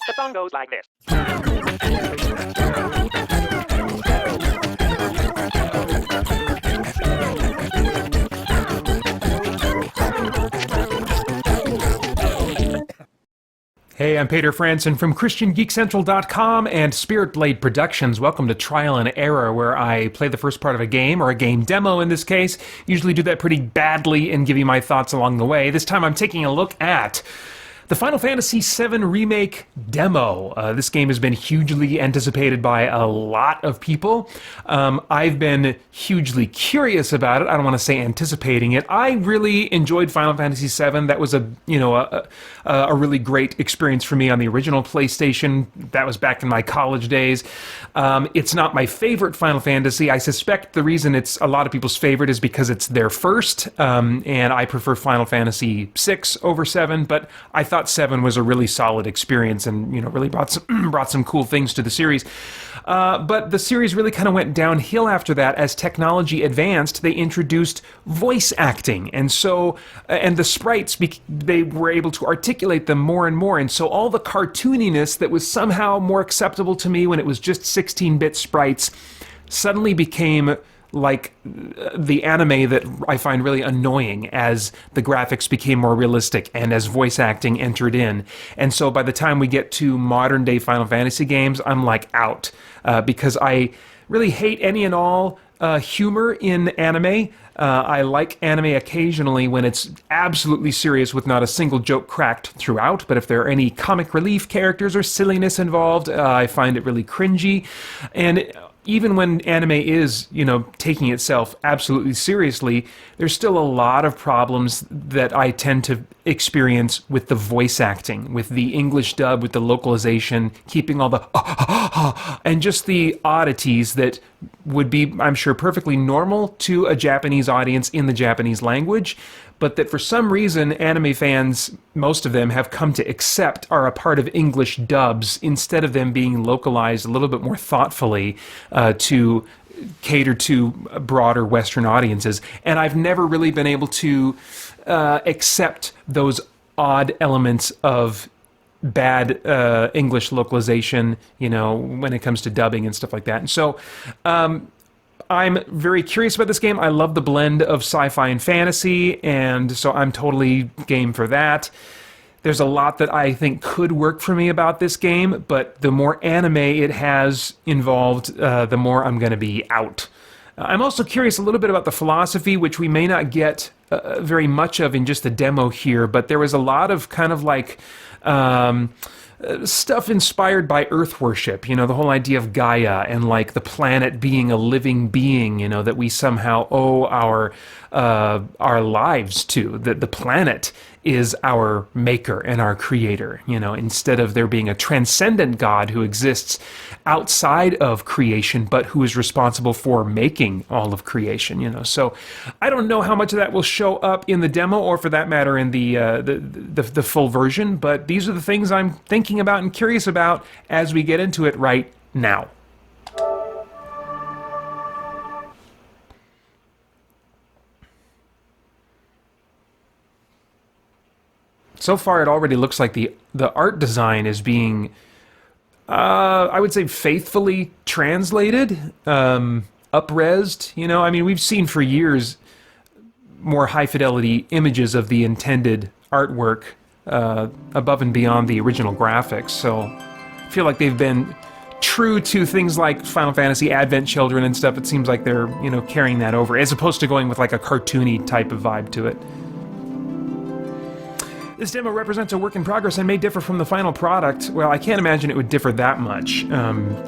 The song goes like this. Hey, I'm Peter Franson from christiangeekcentral.com and Spirit Blade Productions. Welcome to Trial and Error, where I play the first part of a game, or a game demo in this case. Usually do that pretty badly and give you my thoughts along the way. This time I'm taking a look at the Final Fantasy VII Remake demo. This game has been hugely anticipated by a lot of people. I've been hugely curious about it. I don't want to say anticipating it. I really enjoyed Final Fantasy VII. That was a really great experience for me on the original PlayStation. That was back in my college days. It's not my favorite Final Fantasy. I suspect the reason it's a lot of people's favorite is because it's their first, and I prefer Final Fantasy VI over 7, but I thought 7 was a really solid experience and really brought some cool things to the series. But the series really kind of went downhill after that. As technology advanced, they introduced voice acting, and the sprites, they were able to articulate them more and more, and so all the cartooniness that was somehow more acceptable to me when it was just 16-bit sprites suddenly became like the anime that I find really annoying as the graphics became more realistic and as voice acting entered in. And so by the time we get to modern day Final Fantasy games, I'm like out, because I really hate any and all humor in anime. I like anime occasionally when it's absolutely serious with not a single joke cracked throughout, but if there are any comic relief characters or silliness involved, I find it really cringy. And even when anime is, taking itself absolutely seriously, there's still a lot of problems that I tend to experience with the voice acting, with the English dub, with the localization, keeping all the and just the oddities that would be, I'm sure, perfectly normal to a Japanese audience in the Japanese language, but that for some reason anime fans, most of them, have come to accept are a part of English dubs instead of them being localized a little bit more thoughtfully to cater to broader Western audiences. And I've never really been able to accept those odd elements of bad English localization, when it comes to dubbing and stuff like that. And so I'm very curious about this game. I love the blend of sci-fi and fantasy, and so I'm totally game for that. There's a lot that I think could work for me about this game, but the more anime it has involved, the more I'm going to be out. I'm also curious a little bit about the philosophy, which we may not get very much of in just the demo here, but there was a lot of kind of like stuff inspired by Earth worship, the whole idea of Gaia and like the planet being a living being, that we somehow owe our lives to, that the planet is our maker and our creator, instead of there being a transcendent God who exists outside of creation, but who is responsible for making all of creation, So I don't know how much of that will show up in the demo, or for that matter in the full version, but these are the things I'm thinking about and curious about as we get into it right now. So far, it already looks like the art design is being, I would say, faithfully translated, up-resed. We've seen for years more high-fidelity images of the intended artwork above and beyond the original graphics. So I feel like they've been true to things like Final Fantasy Advent Children and stuff. It seems like they're, carrying that over, as opposed to going with like a cartoony type of vibe to it. This demo represents a work in progress and may differ from the final product. Well, I can't imagine it would differ that much.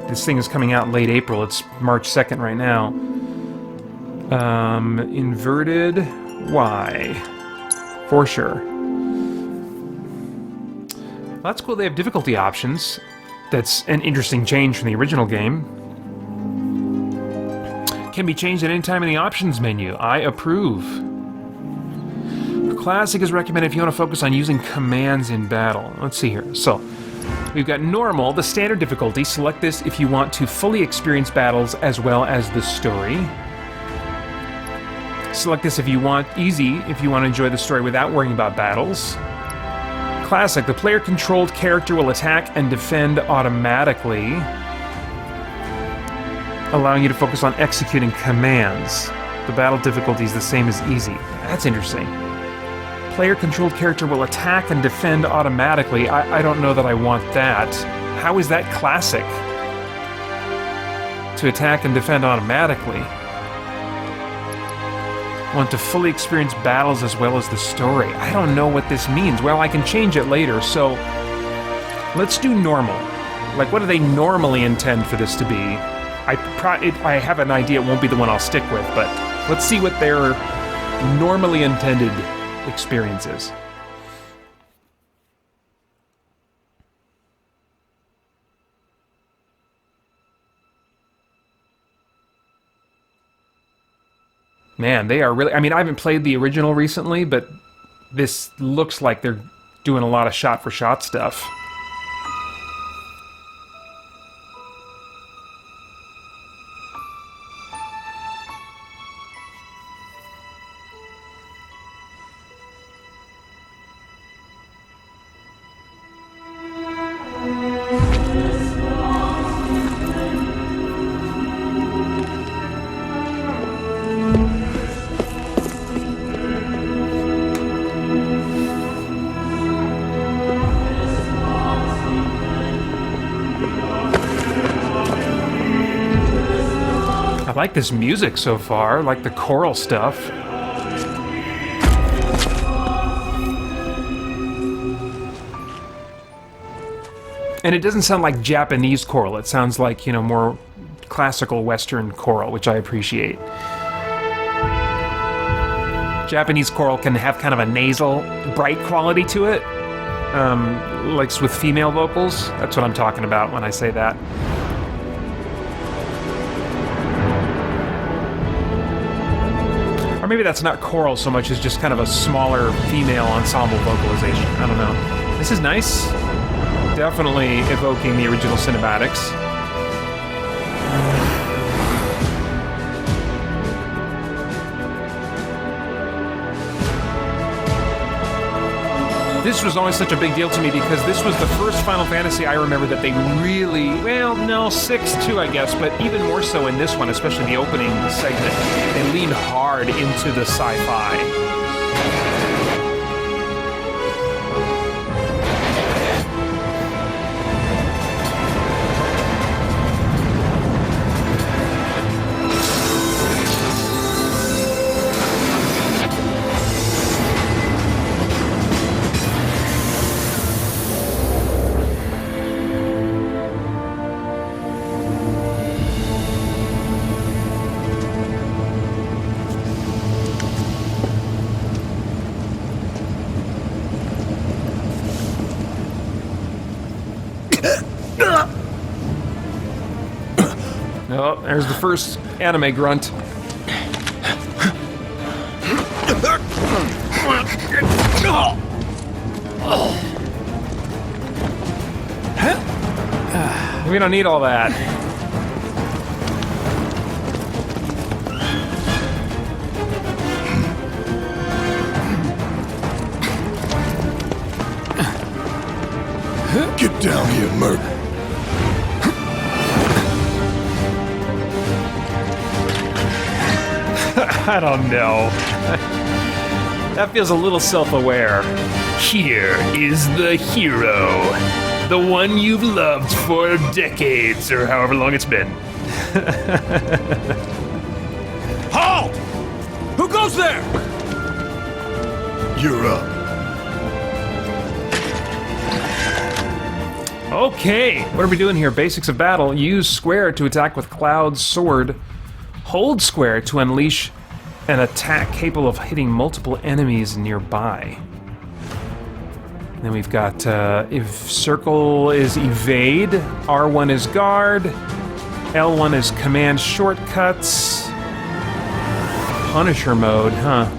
This thing is coming out in late April. It's March 2nd right now. Inverted Y. For sure. Well, that's cool. They have difficulty options. That's an interesting change from the original game. Can be changed at any time in the options menu. I approve. Classic is recommended if you want to focus on using commands in battle. Let's see here. So, we've got normal, the standard difficulty. Select this if you want to fully experience battles as well as the story. Select this if you want easy, if you want to enjoy the story without worrying about battles. Classic. The player-controlled character will attack and defend automatically, allowing you to focus on executing commands. The battle difficulty is the same as easy. That's interesting. Player-controlled character will attack and defend automatically. I don't know that I want that. How is that classic? To attack and defend automatically. Want to fully experience battles as well as the story. I don't know what this means. Well, I can change it later, so let's do normal. Like, what do they normally intend for this to be? I have an idea it won't be the one I'll stick with, but let's see what their normally intended experience is. Man, they are really... I mean, I haven't played the original recently, but this looks like they're doing a lot of shot-for-shot stuff. I like this music so far, I like the choral stuff. And it doesn't sound like Japanese choral, it sounds like, you know, more classical Western choral, which I appreciate. Japanese choral can have kind of a nasal, bright quality to it, like with female vocals. That's what I'm talking about when I say that. Or maybe that's not choral so much as just kind of a smaller female ensemble vocalization. I don't know. This is nice. Definitely evoking the original cinematics. This was always such a big deal to me because this was the first Final Fantasy I remember that they really, well, no, 6 too, I guess, but even more so in this one, especially the opening segment, they leaned hard into the sci-fi. Oh, there's the first anime grunt. We don't need all that. Get down here, Merc. I don't know. That feels a little self-aware. Here is the hero. The one you've loved for decades, or however long it's been. Halt! Who goes there? You're up. Okay, what are we doing here? Basics of battle. Use square to attack with Cloud's sword. Hold square to unleash an attack capable of hitting multiple enemies nearby. Then we've got, if circle is evade, R1 is guard, L1 is command shortcuts, Punisher mode, huh?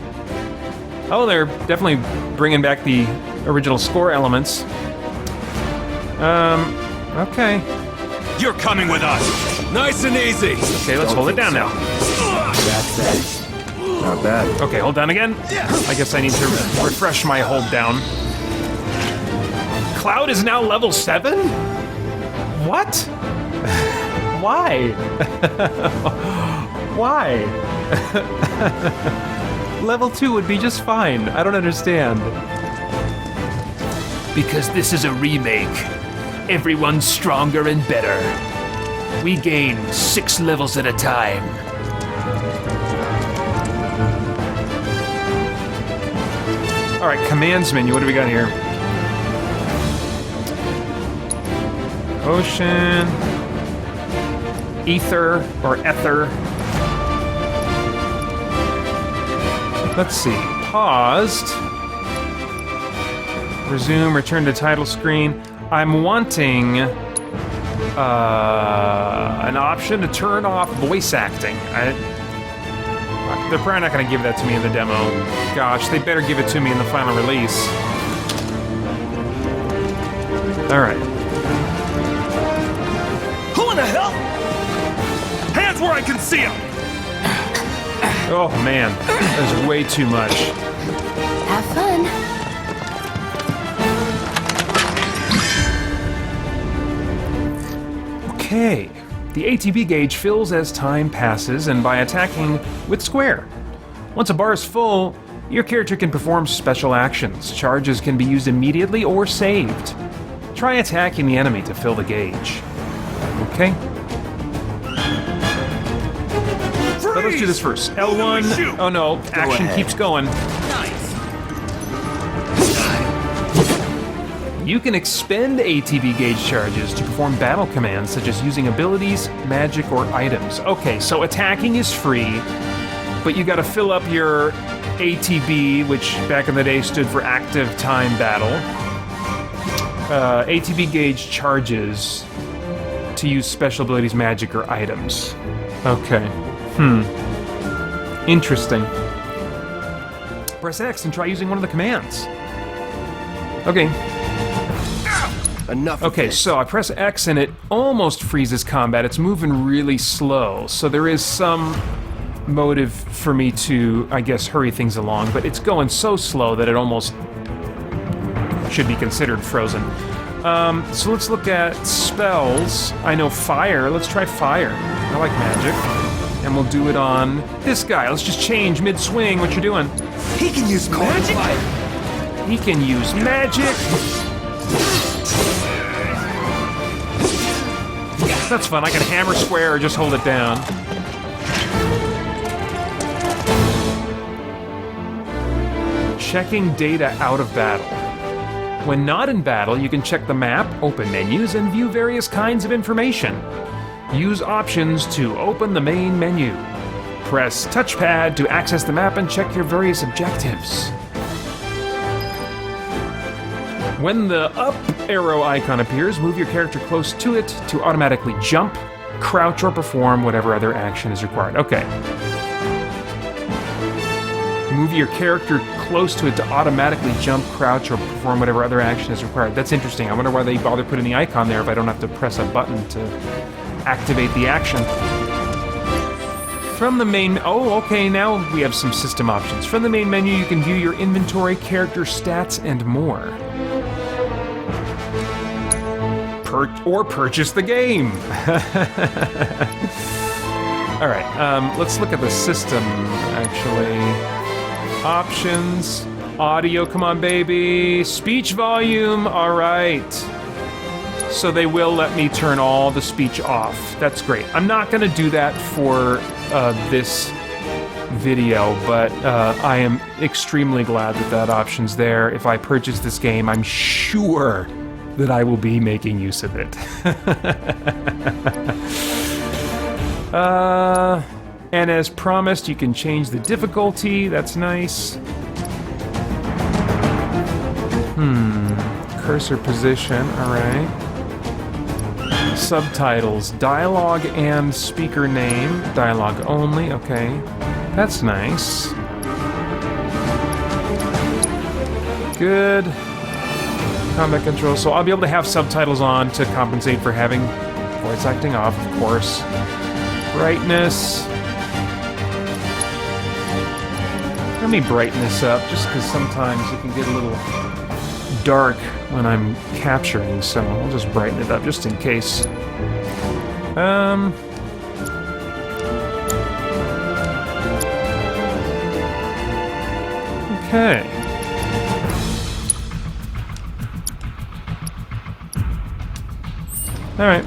Oh, they're definitely bringing back the original score elements. Okay. You're coming with us. Nice and easy. Okay, let's hold it down now. That's it. Not bad. Okay, hold down again. I guess I need to refresh my hold down. Cloud is now level 7? What? Why? Why? Level 2 would be just fine. I don't understand. Because this is a remake. Everyone's stronger and better. We gain 6 levels at a time. All right, commands menu. What do we got here? Ocean, ether or ether. Let's see. Paused. Resume. Return to title screen. I'm wanting an option to turn off voice acting. They're probably not going to give that to me in the demo. Gosh, they better give it to me in the final release. All right. Who in the hell? Hands where I can see them! Oh man, that's way too much. Have fun. Okay. The ATB gauge fills as time passes and by attacking with square. Once a bar is full, your character can perform special actions. Charges can be used immediately or saved. Try attacking the enemy to fill the gauge. Okay. But let's do this first. L1. Oh no, action keeps going. You can expend ATB gauge charges to perform battle commands such as using abilities, magic, or items. Okay, so attacking is free, but you gotta fill up your ATB, which back in the day stood for active time battle. ATB gauge charges to use special abilities, magic, or items. Okay. Interesting. Press X and try using one of the commands. Okay. Enough. Okay, so I press X and it almost freezes combat. It's moving really slow, so there is some motive for me to, I guess, hurry things along, but it's going so slow that it almost should be considered frozen. So let's look at spells. I know fire. Let's try fire. I like magic. And we'll do it on this guy. Let's just change mid-swing what you're doing. He can use magic. He can use magic. That's fun. I can hammer square or just hold it down. Checking data out of battle. When not in battle, you can check the map, open menus, and view various kinds of information. Use options to open the main menu. Press touchpad to access the map and check your various objectives. When the up arrow icon appears, move your character close to it to automatically jump, crouch, or perform whatever other action is required. Okay. Move your character close to it to automatically jump, crouch, or perform whatever other action is required. That's interesting. I wonder why they bother putting the icon there if I don't have to press a button to activate the action. From the main... Oh, okay, now we have some system options. From the main menu, you can view your inventory, character stats, and more. Or purchase the game. All right, let's look at the system, actually. Options, audio, come on, baby. Speech volume, all right. So they will let me turn all the speech off. That's great. I'm not gonna do that for this video, but I am extremely glad that that option's there. If I purchase this game, I'm sure that I will be making use of it. And as promised, you can change the difficulty. That's nice. Cursor position, all right. Subtitles, dialogue and speaker name. Dialogue only, okay. That's nice. Good. Combat control, so I'll be able to have subtitles on to compensate for having voice acting off, of course. Brightness. Let me brighten this up, just because sometimes it can get a little dark when I'm capturing, so I'll just brighten it up just in case. Okay. All right.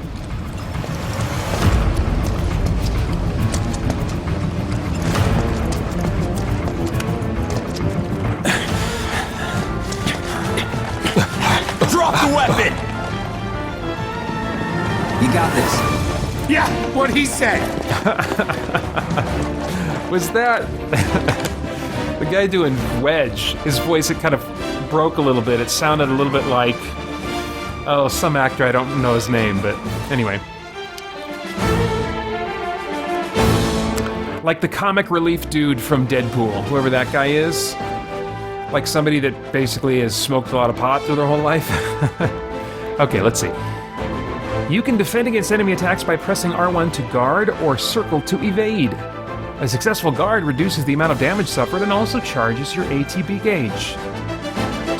Drop the weapon! You got this. Yeah, what he said. Was that the guy doing Wedge? His voice, it kind of broke a little bit. It sounded a little bit like, oh, some actor, I don't know his name, but anyway. Like the comic relief dude from Deadpool, whoever that guy is. Like somebody that basically has smoked a lot of pot through their whole life. Okay, let's see. You can defend against enemy attacks by pressing R1 to guard or circle to evade. A successful guard reduces the amount of damage suffered and also charges your ATB gauge.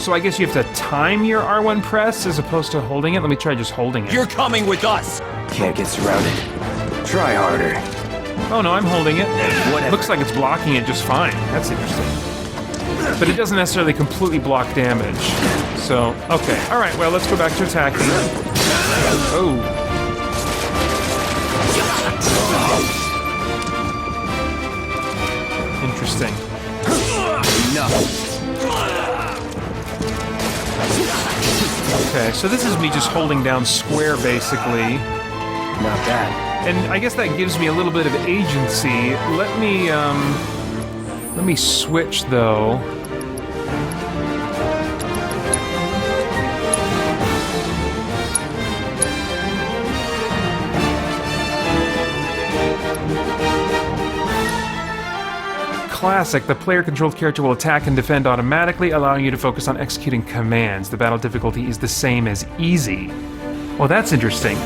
So I guess you have to time your R1 press as opposed to holding it. Let me try just holding it. You're coming with us! Can't get surrounded. Try harder. Oh no, I'm holding it. Whatever. Looks like it's blocking it just fine. That's interesting. But it doesn't necessarily completely block damage. So, okay. Alright, well, let's go back to attacking. Oh. Interesting. Enough. Okay, so this is me just holding down square, basically. Not bad. And I guess that gives me a little bit of agency. Let me switch, though. Classic, the player-controlled character will attack and defend automatically, allowing you to focus on executing commands. The battle difficulty is the same as easy. Well, that's interesting.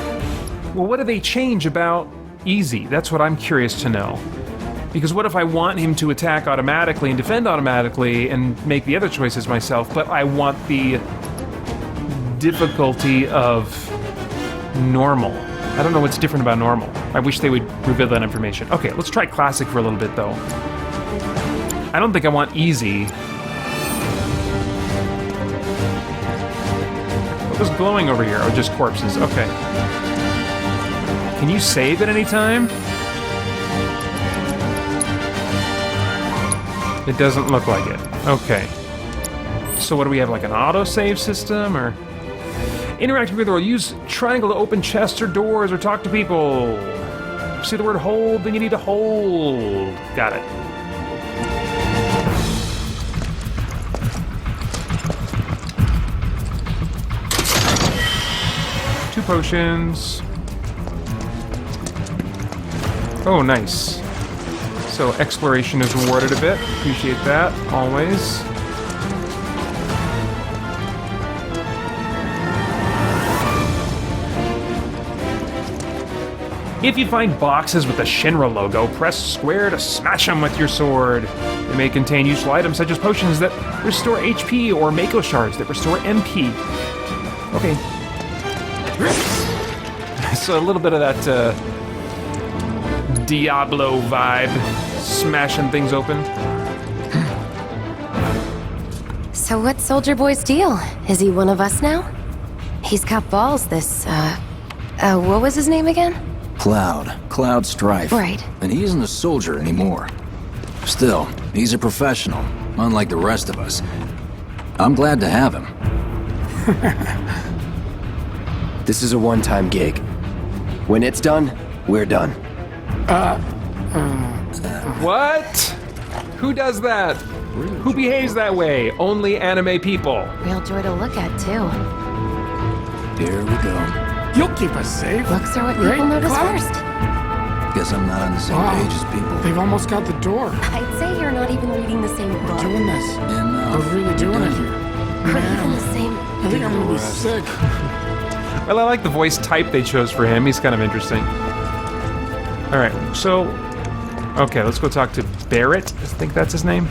Well, what do they change about easy? That's what I'm curious to know. Because what if I want him to attack automatically and defend automatically and make the other choices myself, but I want the difficulty of normal? I don't know what's different about normal. I wish they would reveal that information. Okay, let's try classic for a little bit, though. I don't think I want easy. What was glowing over here? Oh, just corpses. Okay. Can you save at any time? It doesn't look like it. Okay. So what do we have, like an auto-save system, or... Interacting with the world. Use triangle to open chests or doors or talk to people. See the word hold, then you need to hold. Got it. Two potions. Oh, nice. So exploration is rewarded a bit. Appreciate that, always. If you find boxes with the Shinra logo, press square to smash them with your sword. They may contain useful items such as potions that restore HP or Mako shards that restore MP. Okay. So a little bit of that Diablo vibe, smashing things open. So what's Soldier Boy's deal? Is he one of us now? He's got balls, this, what was his name again? Cloud Strife. Right. And he isn't a soldier anymore. Still, he's a professional, unlike the rest of us. I'm glad to have him. This is a one-time gig. When it's done, we're done. What? Who does that? Who behaves that way? Only anime people. Real joy to look at, too. Here we go. You'll keep us safe. Looks are what people Right, notice Cloud? first. Guess I'm not on the same Wow. page as people. They've almost got the door. I'd say you're not even reading the same book. Doing this. Enough. We're really doing it here. Or even the same... I think I'm gonna be sick. Well, I like the voice type they chose for him. He's kind of interesting. Alright, so... Okay, let's go talk to Barrett. I think that's his name.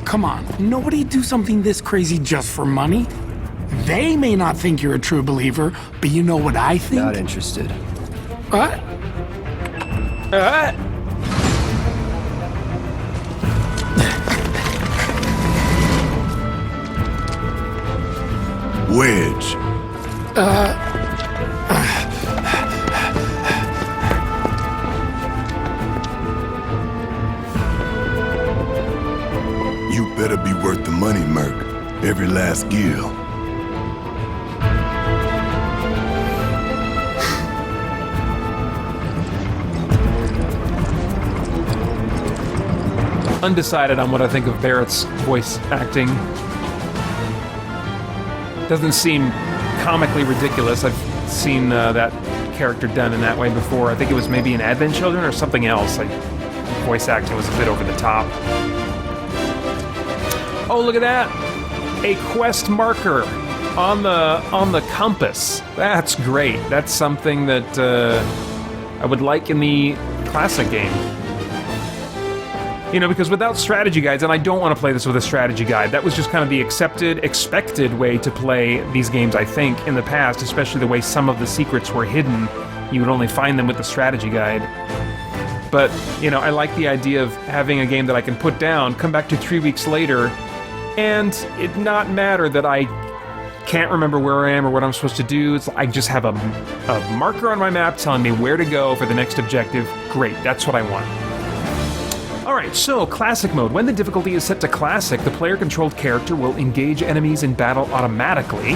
come on. Nobody do something this crazy just for money. They may not think you're a true believer, but you know what I think? Not interested. What? Wedge. You better be worth the money, Merc. Every last gill. Undecided on what I think of Barrett's voice acting. Doesn't seem comically ridiculous. I've seen that character done in that way before. I think it was maybe in Advent Children or something else. Voice acting was a bit over the top. Oh, look at that! A quest marker on the compass. That's great. That's something that I would like in the classic game. You know, because without strategy guides, and I don't want to play this with a strategy guide, that was just kind of the expected way to play these games, I think, in the past, especially the way some of the secrets were hidden. You would only find them with the strategy guide. But, you know, I like the idea of having a game that I can put down, come back to 3 weeks later, and it not matter that I can't remember where I am or what I'm supposed to do. I just have a marker on my map telling me where to go for the next objective. Great, that's what I want. Alright, so Classic Mode. When the difficulty is set to Classic, the player-controlled character will engage enemies in battle automatically.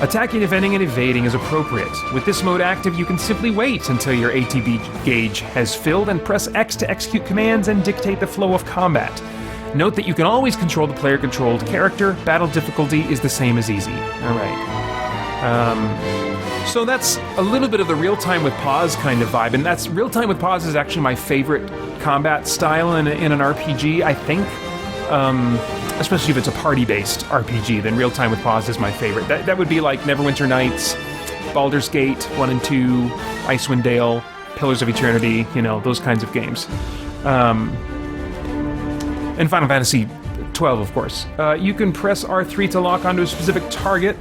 Attacking, defending, and evading is appropriate. With this mode active, you can simply wait until your ATB gauge has filled and press X to execute commands and dictate the flow of combat. Note that you can always control the player-controlled character. Battle difficulty is the same as easy. Alright. So that's a little bit of the real-time with pause kind of vibe, and that's real-time with pause is actually my favorite combat style in an RPG, I think. Especially if it's a party-based RPG, then real-time with pause is my favorite. That would be like Neverwinter Nights, Baldur's Gate 1 and 2, Icewind Dale, Pillars of Eternity, you know, those kinds of games. And Final Fantasy 12, of course. You can press R3 to lock onto a specific target.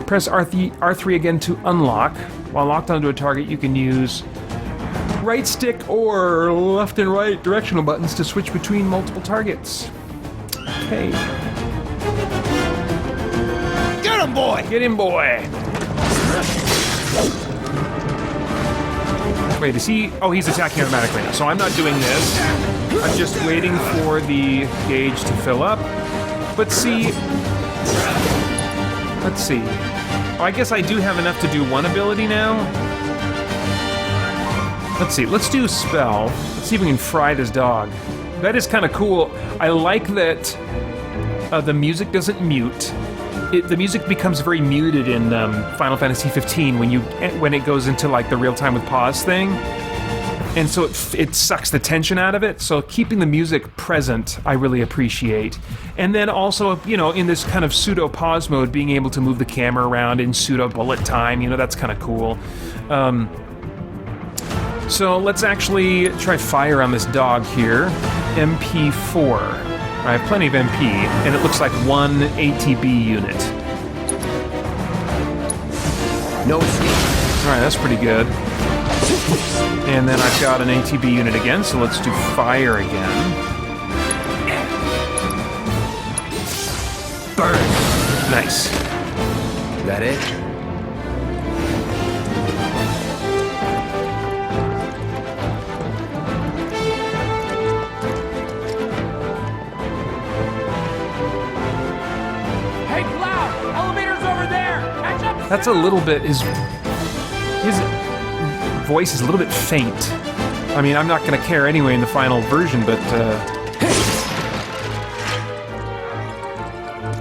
Press R3 again to unlock. While locked onto a target, you can use right stick or left and right directional buttons to switch between multiple targets. Okay. Get him, boy! Get him, boy! Wait, is he... Oh, he's attacking automatically now, so I'm not doing this. I'm just waiting for the gauge to fill up. But see... Let's see. Oh, I guess I do have enough to do one ability now. Let's see, let's do spell. Let's see if we can fry this dog. That is kind of cool. I like that the music doesn't mute. The music becomes very muted in Final Fantasy 15 when it goes into like the real-time with pause thing. And so it sucks the tension out of it. So keeping the music present, I really appreciate. And then also, you know, in this kind of pseudo pause mode, being able to move the camera around in pseudo bullet time, you know, that's kind of cool. So let's actually try fire on this dog here. MP4. I have plenty of MP, and it looks like one ATB unit. No escape. Alright, that's pretty good. And then I've got an ATB unit again, so let's do fire again. Burn. Nice. That it? Hey, Cloud! Elevator's over there! Catch up! That's a little bit... His voice is a little bit faint. I mean, I'm not going to care anyway in the final version, but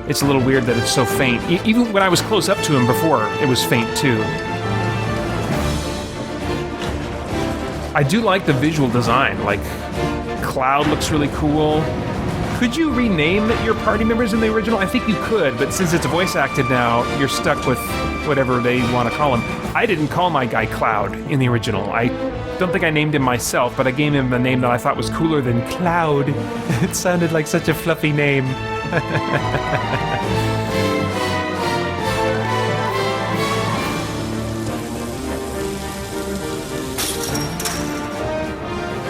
it's a little weird that it's so faint. Even when I was close up to him before, it was faint too. I do like the visual design. Like, Cloud looks really cool. Could you rename your party members in the original? I think you could, but since it's voice acted now, you're stuck with whatever they want to call him. I didn't call my guy Cloud in the original. I don't think I named him myself, but I gave him a name that I thought was cooler than Cloud. It sounded like such a fluffy name.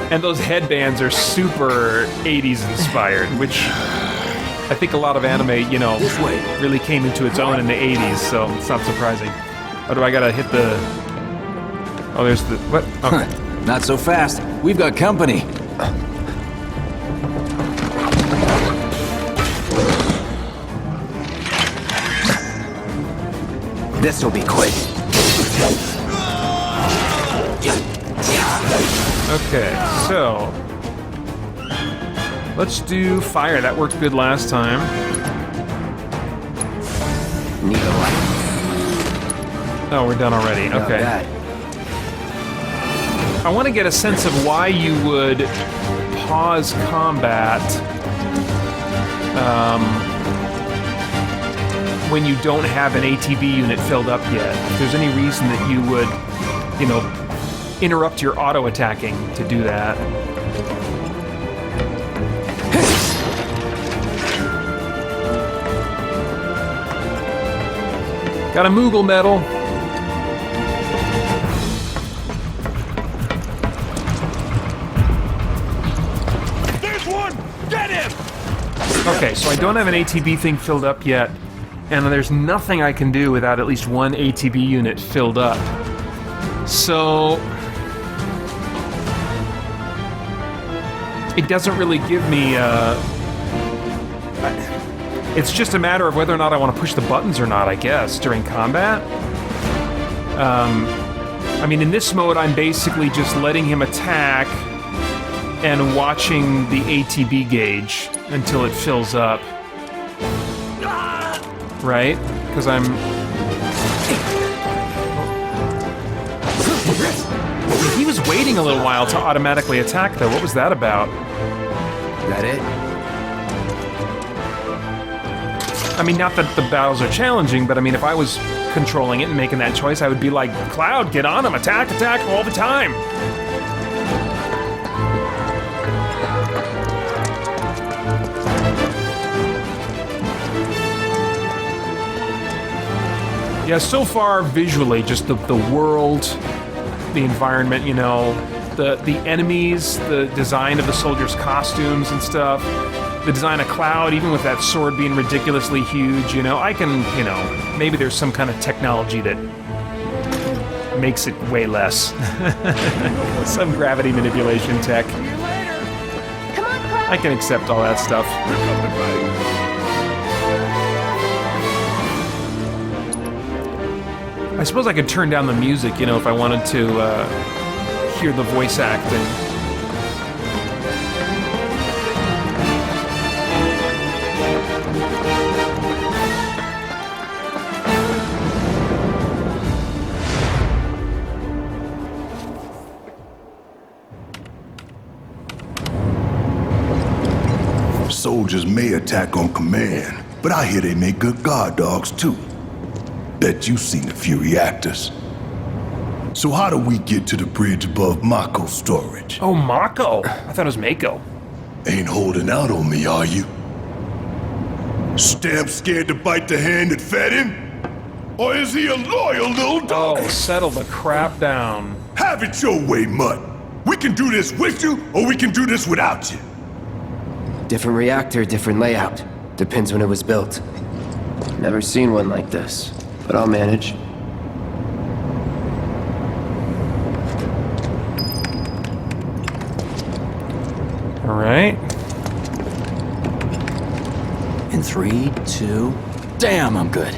And those headbands are super 80s inspired, which I think a lot of anime, you know, really came into its own in the 80s, so it's not surprising. Oh, do I gotta hit the... Oh, there's the... What? Okay. Not so fast. We've got company. This'll be quick. Okay, so... Let's do fire. That worked good last time. Need a light. Oh, we're done already. Not Okay. bad. I want to get a sense of why you would pause combat when you don't have an ATB unit filled up yet. If there's any reason that you would, you know, interrupt your auto-attacking to do that. Got a Moogle medal. There's one! Get him! Okay, so I don't have an ATB thing filled up yet, and there's nothing I can do without at least one ATB unit filled up. So... it doesn't really give me, it's just a matter of whether or not I want to push the buttons or not, I guess, during combat. I mean, in this mode, I'm basically just letting him attack and watching the ATB gauge until it fills up. Right? Because I'm... He was waiting a little while to automatically attack, though. What was that about? That it? I mean, not that the battles are challenging, but I mean, if I was controlling it and making that choice, I would be like, Cloud, get on him, attack, attack, all the time! Yeah, so far, visually, just the world, the environment, you know, the enemies, the design of the soldiers' costumes and stuff, the design of Cloud, even with that sword being ridiculously huge, you know, I can, you know, maybe there's some kind of technology that makes it way less. Some gravity manipulation tech. Come on, Cloud. I can accept all that stuff. I suppose I could turn down the music, you know, if I wanted to hear the voice acting. Soldiers may attack on command, but I hear they make good guard dogs too. Bet you've seen a few reactors. So how do we get to the bridge above Mako's storage? Oh, Mako! I thought it was Mako. Ain't holding out on me, are you? Stamp scared to bite the hand that fed him? Or is he a loyal little dog? Oh, settle the crap down. Have it your way, Mutt. We can do this with you, or we can do this without you. Different reactor, different layout. Depends when it was built. Never seen one like this, but I'll manage. All right. In 3, 2... Damn, I'm good.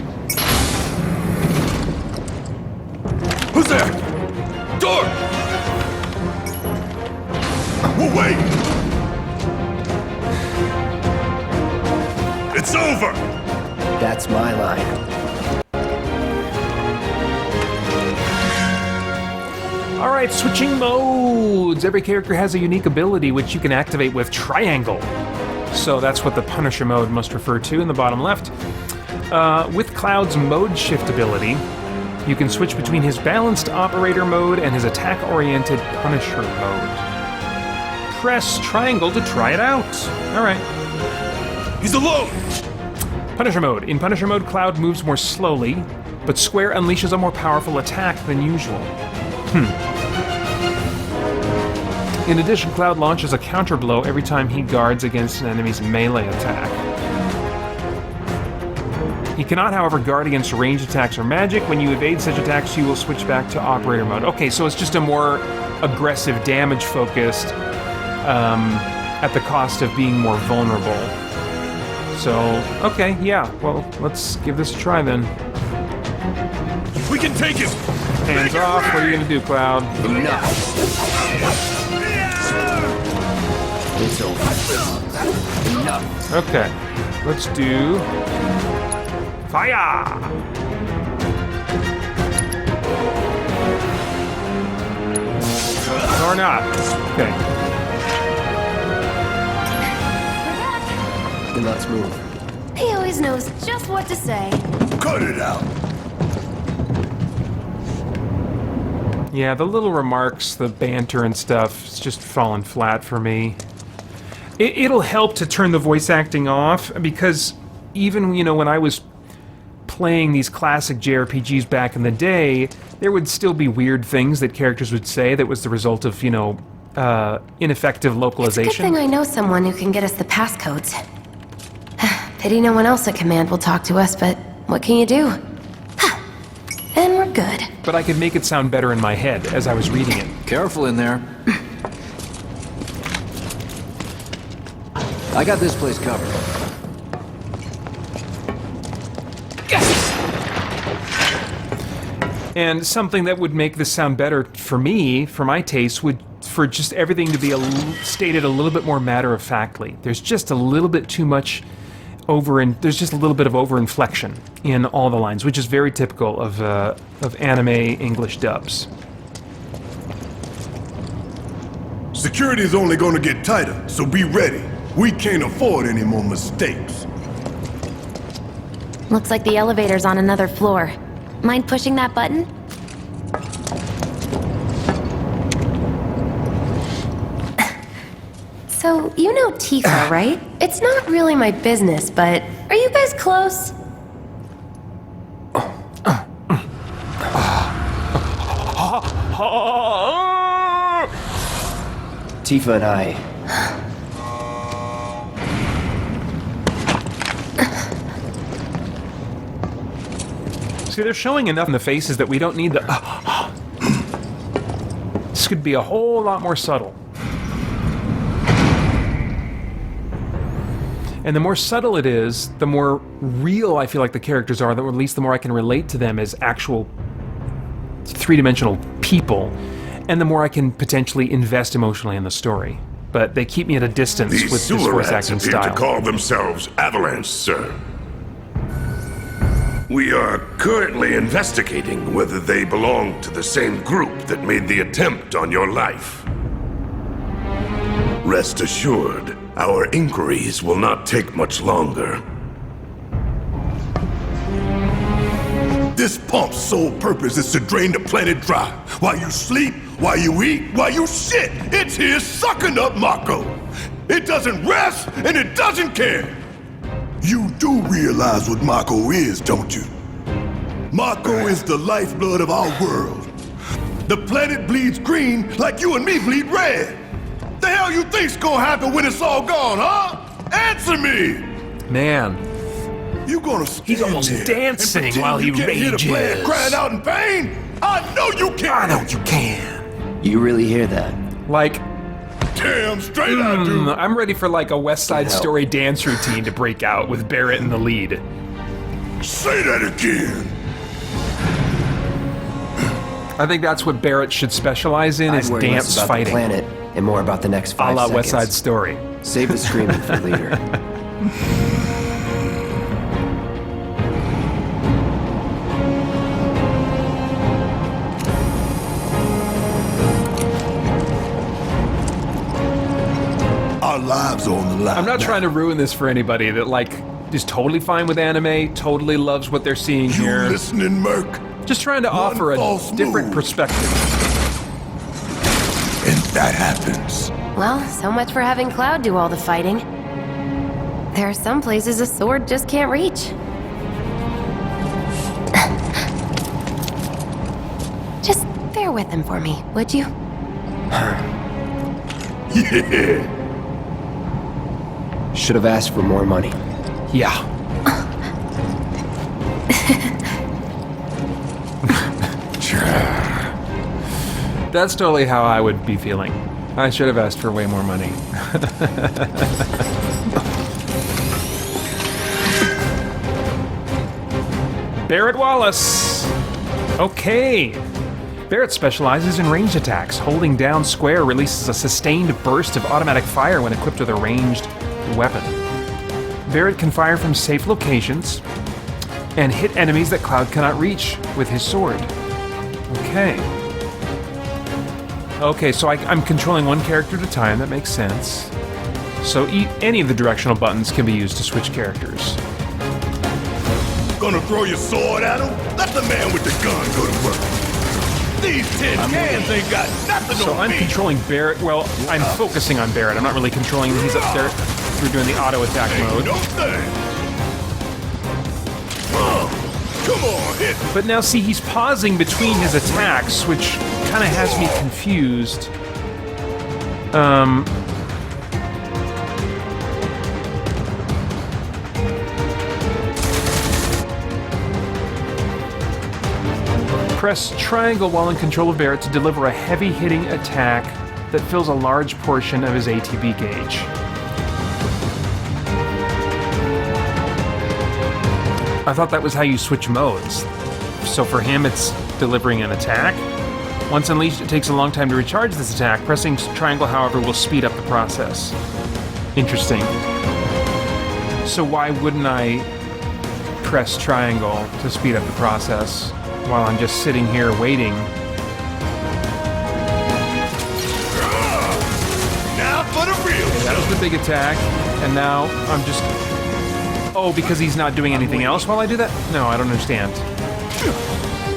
Who's there? Door! We'll wait! It's over! That's my line. All right, switching modes. Every character has a unique ability which you can activate with triangle. So that's what the Punisher mode must refer to in the bottom left. With Cloud's mode shift ability, You can switch between his balanced operator mode and his attack-oriented Punisher mode. Press triangle to try it out. All right. He's alone! Punisher mode. In Punisher mode, Cloud moves more slowly, but Square unleashes a more powerful attack than usual. In addition, Cloud launches a counterblow every time he guards against an enemy's melee attack. He cannot, however, guard against ranged attacks or magic. When you evade such attacks, you will switch back to operator mode. Okay, so it's just a more aggressive, damage-focused, at the cost of being more vulnerable. So, okay, yeah, well, let's give this a try then. We can take him! Hands off, what are you gonna do, Cloud? Enough. It's over. Enough. Okay, let's do... Fire! Or not. Okay. Then let's move. He always knows just what to say. Cut it out! Yeah, the little remarks, the banter and stuff, it's just fallen flat for me. It'll help to turn the voice acting off, because even, you know, when I was playing these classic JRPGs back in the day, there would still be weird things that characters would say that was the result of, you know, ineffective localization. It's a good thing I know someone who can get us the passcodes. Pity no one else at command will talk to us, but what can you do? And we're good. But I could make it sound better in my head as I was reading it. Careful in there. I got this place covered. And something that would make this sound better for me, for my taste, would for just everything to be stated a little bit more matter-of-factly. There's just a little bit too much there's just a little bit of over-inflection in all the lines, which is very typical of anime English dubs. Security is only gonna get tighter, so be ready. We can't afford any more mistakes. Looks like the elevator's on another floor. Mind pushing that button? So, you know Tifa, right? It's not really my business, but are you guys close? Tifa and I... See, they're showing enough in the faces that we don't need the... This could be a whole lot more subtle. And the more subtle it is, the more real I feel like the characters are, or at least the more I can relate to them as actual three-dimensional people, and the more I can potentially invest emotionally in the story. But they keep me at a distance These with this sewer voice rats acting appear style. to call themselves Avalanche, sir. We are currently investigating whether they belong to the same group that made the attempt on your life. Rest assured, our inquiries will not take much longer. This pump's sole purpose is to drain the planet dry. While you sleep, while you eat, while you shit, it's here sucking up Mako. It doesn't rest, and it doesn't care. You do realize what Mako is, don't you? Mako is the lifeblood of our world. The planet bleeds green like you and me bleed red. The hell you think's gonna happen when it's all gone, huh? Answer me! Man, You gonna He's almost stand there dancing and pretend while he you can't hear the planet rages. crying out in pain? I know you can! I know you can. You really hear that? Like, Damn straight I do! I'm ready for like a West Side Good help. Story dance routine to break out with Barrett in the lead. Say that again! I think that's what Barrett should specialize in, is I'd worry less dance about fighting. the planet and more about the next A 5 la seconds. West Side Story. Save the screaming for later. Our lives are on the line. I'm not now. trying to ruin this for anybody that like is totally fine with anime, totally loves what they're seeing You here. listening, Merc? Just trying to offer a false different move. perspective. And that happens. Well, so much for having Cloud do all the fighting. There are some places a sword just can't reach. Just bear with him for me, would you? Yeah. Should have asked for more money. Yeah. That's totally how I would be feeling. I should have asked for way more money. Barrett Wallace! Okay. Barrett specializes in ranged attacks. Holding down square releases a sustained burst of automatic fire when equipped with a ranged weapon. Barrett can fire from safe locations and hit enemies that Cloud cannot reach with his sword. Okay. Okay, so I'm controlling one character at a time. That makes sense. So any of the directional buttons can be used to switch characters. Gonna throw your sword at him? Let the man with the gun go to work. These tin cans ain't got nothing So on I'm me. controlling Barrett. Well, I'm focusing on Barrett. I'm not really controlling him. He's up there through doing the auto attack mode. No thing. Come on, hit. But now see, he's pausing between his attacks, which kind of has me confused. Press triangle while in control of Barrett to deliver a heavy-hitting attack that fills a large portion of his ATB gauge. I thought that was how you switch modes. So for him, it's delivering an attack. Once unleashed, it takes a long time to recharge this attack. Pressing triangle, however, will speed up the process. Interesting. So why wouldn't I press triangle to speed up the process while I'm just sitting here waiting? Now for the real. That was the big attack, and now I'm just... Oh, because he's not doing anything else while I do that? No, I don't understand.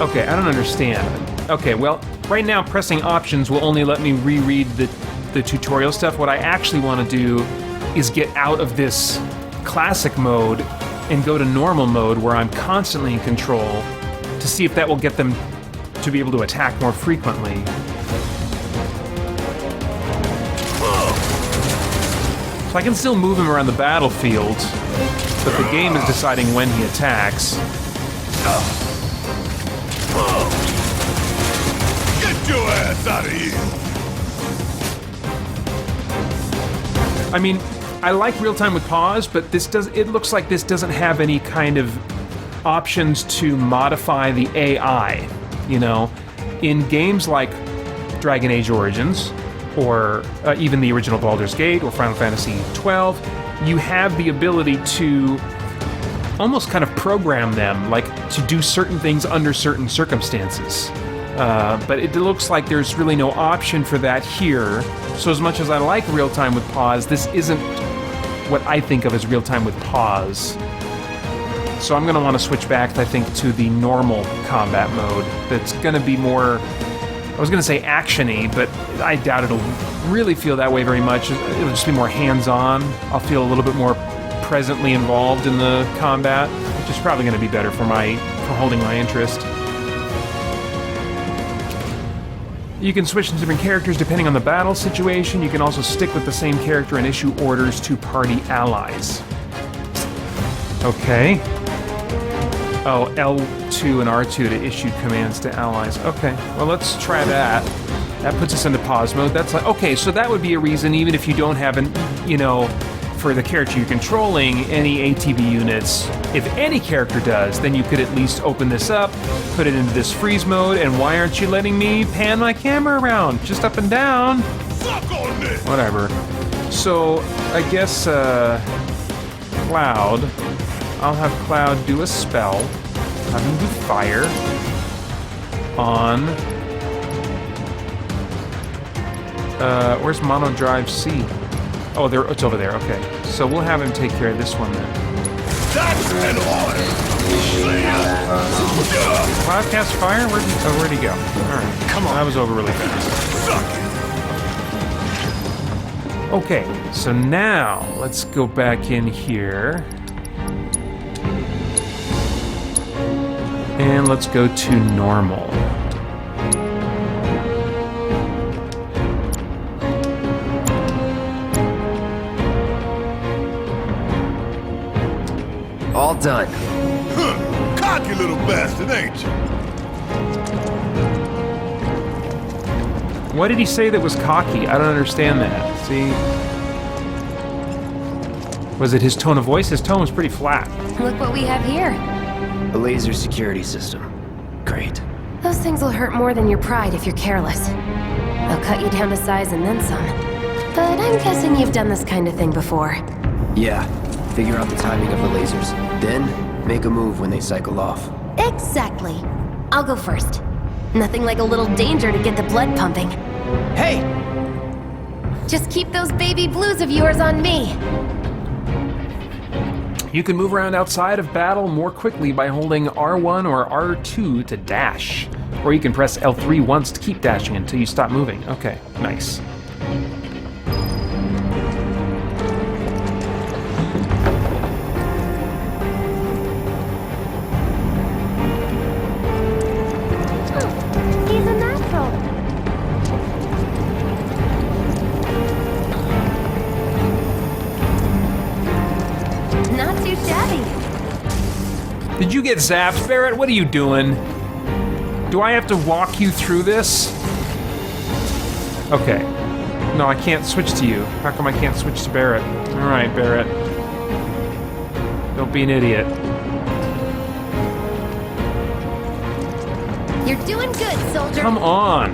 Okay, I don't understand. Okay, well, right now pressing options will only let me reread the tutorial stuff. What I actually want to do is get out of this classic mode and go to normal mode where I'm constantly in control to see if that will get them to be able to attack more frequently. So I can still move him around the battlefield, but the game is deciding when he attacks. Get your ass out of here. I mean, I like real-time with pause, but it looks like this doesn't have any kind of options to modify the AI, you know? In games like Dragon Age Origins, or even the original Baldur's Gate, or Final Fantasy XII, you have the ability to almost kind of program them, like to do certain things under certain circumstances. But it looks like there's really no option for that here. So as much as I like real-time with pause, this isn't what I think of as real-time with pause. So I'm going to want to switch back, I think, to the normal combat mode. That's going to be more, I was going to say action-y, but I doubt it'll really feel that way very much. It'll just be more hands-on. I'll feel a little bit more presently involved in the combat, which is probably going to be better for holding my interest. You can switch to different characters depending on the battle situation. You can also stick with the same character and issue orders to party allies. Okay. Oh, L2 and R2 to issue commands to allies. Okay, well, let's try that. That puts us into pause mode. That's like, okay, so that would be a reason, even if you don't have for the character you're controlling, any ATB units. If any character does, then you could at least open this up, put it into this freeze mode, and why aren't you letting me pan my camera around? Just up and down. Fuck on this. Whatever. So, I guess, Cloud. I'll have Cloud do a spell. Have him do fire on... where's Mono Drive C? Oh, it's over there, okay. So we'll have him take care of this one then. That's an order. Cloud cast fire? Where'd he go? Alright, come on. That was over really fast. Okay, so now let's go back in here. And let's go to normal. All done. Huh, cocky little bastard, ain't you? What did he say that was cocky? I don't understand that. See? Was it his tone of voice? His tone was pretty flat. Look what we have here. A laser security system. Great. Those things will hurt more than your pride if you're careless. They'll cut you down to size and then some. But I'm guessing you've done this kind of thing before. Yeah. Figure out the timing of the lasers. Then, make a move when they cycle off. Exactly. I'll go first. Nothing like a little danger to get the blood pumping. Hey! Just keep those baby blues of yours on me. You can move around outside of battle more quickly by holding R1 or R2 to dash. Or you can press L3 once to keep dashing until you stop moving. Okay, nice. He's a natural. Not too shabby. Did you get zapped, Barrett? What are you doing? Do I have to walk you through this? Okay. No, I can't switch to you. How come I can't switch to Barrett? Alright, Barrett. Don't be an idiot. You're doing good, soldier. Come on!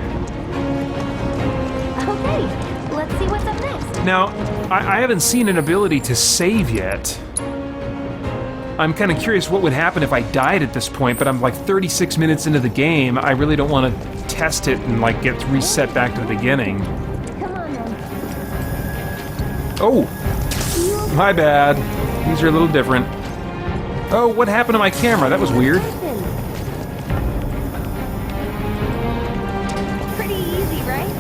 Okay, let's see what's up next. Now, I haven't seen an ability to save yet. I'm kind of curious what would happen if I died at this point, but I'm like 36 minutes into the game. I really don't want to test it and like get reset back to the beginning. Come on, then. Oh! My bad. These are a little different. Oh, what happened to my camera? That was weird. Pretty easy, right?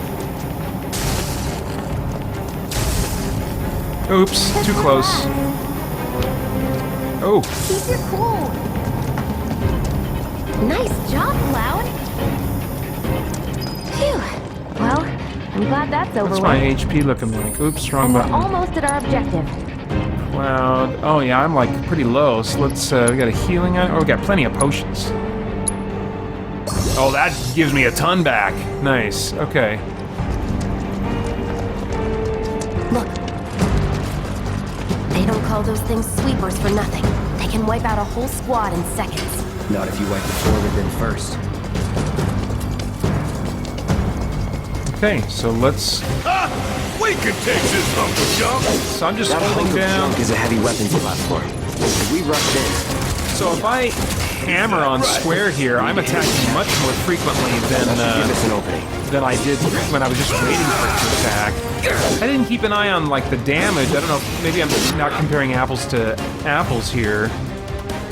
Oops, too close. Oh, Keep your cool. Nice job, Cloud. Phew. Well, I'm glad that's over what's with. my HP looking like? Oops, wrong And we're button. almost at our objective. Cloud. Oh yeah, I'm like pretty low, so let's, we got a healing on. Oh, we got plenty of potions. Oh, that gives me a ton back. Nice, okay. Look. They don't call those things sweepers for nothing. They can wipe out a whole squad in seconds. Not if you wipe the floor with them first. Okay, so let's... Ah! We can take this Uncle Jump! So I'm just That holding hunk of down... junk is a heavy weapons platform. If we rushed in, So if I hammer on square here, I'm attacking much more frequently that should give us an than opening. I did when I was just waiting for it to attack. I didn't keep an eye on like the damage. I don't know, maybe I'm not comparing apples to apples here.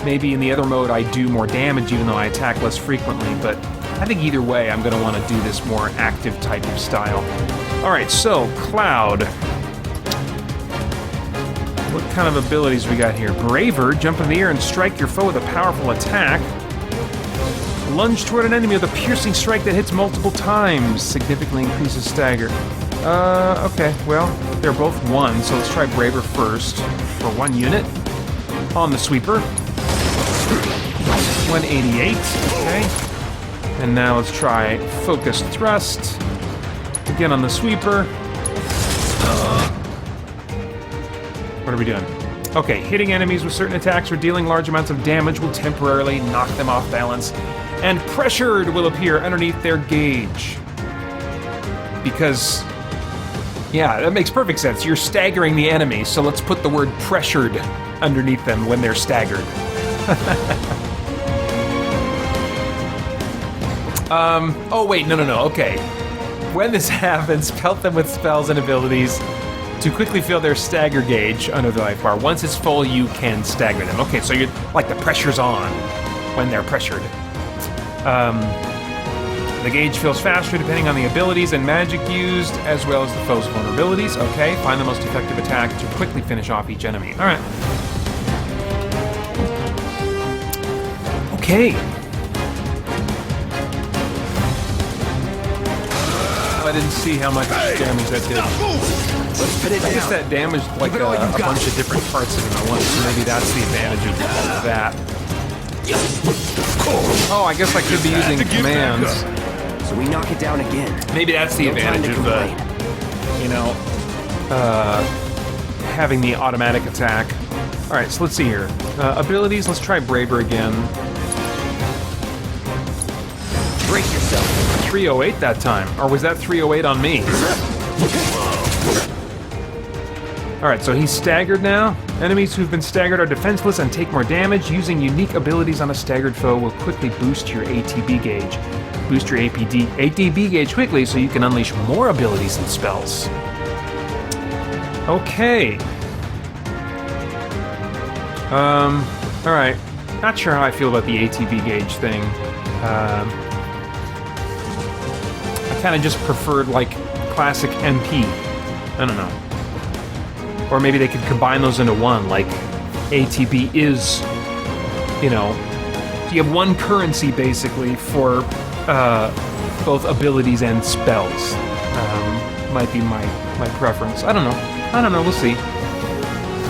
Maybe in the other mode I do more damage even though I attack less frequently, but I think either way I'm going to want to do this more active type of style. Alright, so Cloud. What kind of abilities we got here? Braver, jump in the air and strike your foe with a powerful attack. Lunge toward an enemy with a piercing strike that hits multiple times. Significantly increases stagger. Okay, well, they're both 1, so let's try Braver first. For 1 unit. On the sweeper. 188, okay. And now let's try Focused Thrust. Again on the sweeper. What are we doing? Okay, hitting enemies with certain attacks or dealing large amounts of damage will temporarily knock them off balance. And pressured will appear underneath their gauge. Because, yeah, that makes perfect sense. You're staggering the enemy, so let's put the word pressured underneath them when they're staggered. Oh wait, no, okay. When this happens, pelt them with spells and abilities. To quickly fill their stagger gauge under the life bar. Once it's full, you can stagger them. Okay, so you're like the pressure's on when they're pressured. The gauge fills faster depending on the abilities and magic used, as well as the foe's vulnerabilities. Okay, find the most effective attack to quickly finish off each enemy. All right. Okay. I didn't see how much damage that did. I guess that damaged like a bunch of different parts of him at once, so maybe that's the advantage of that. Oh, I guess I could be using commands. So we knock it down again. Maybe that's the advantage of you know, having the automatic attack. All right, so let's see here. Abilities, let's try Braver again. Brace yourself. 308 that time, or was that 308 on me? All right, so he's staggered now. Enemies who've been staggered are defenseless and take more damage. Using unique abilities on a staggered foe will quickly boost your ATB gauge. Boost your ATB gauge quickly so you can unleash more abilities and spells. Okay. All right. Not sure how I feel about the ATB gauge thing. I kind of just preferred like classic MP. I don't know. Or maybe they could combine those into one, like ATB is, you know, you have one currency basically for both abilities and spells. Might be my preference. I don't know, we'll see.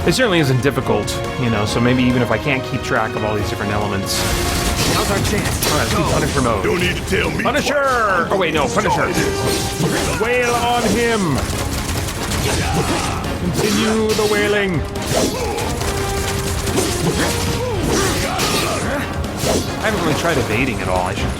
It certainly isn't difficult, you know, so maybe even if I can't keep track of all these different elements. Now's our chance. Alright, let's do Punisher mode. Don't need to tell me. Punisher! Oh wait, no, Punisher. Wail on him! Continue the wailing. I haven't really tried evading at all. I should.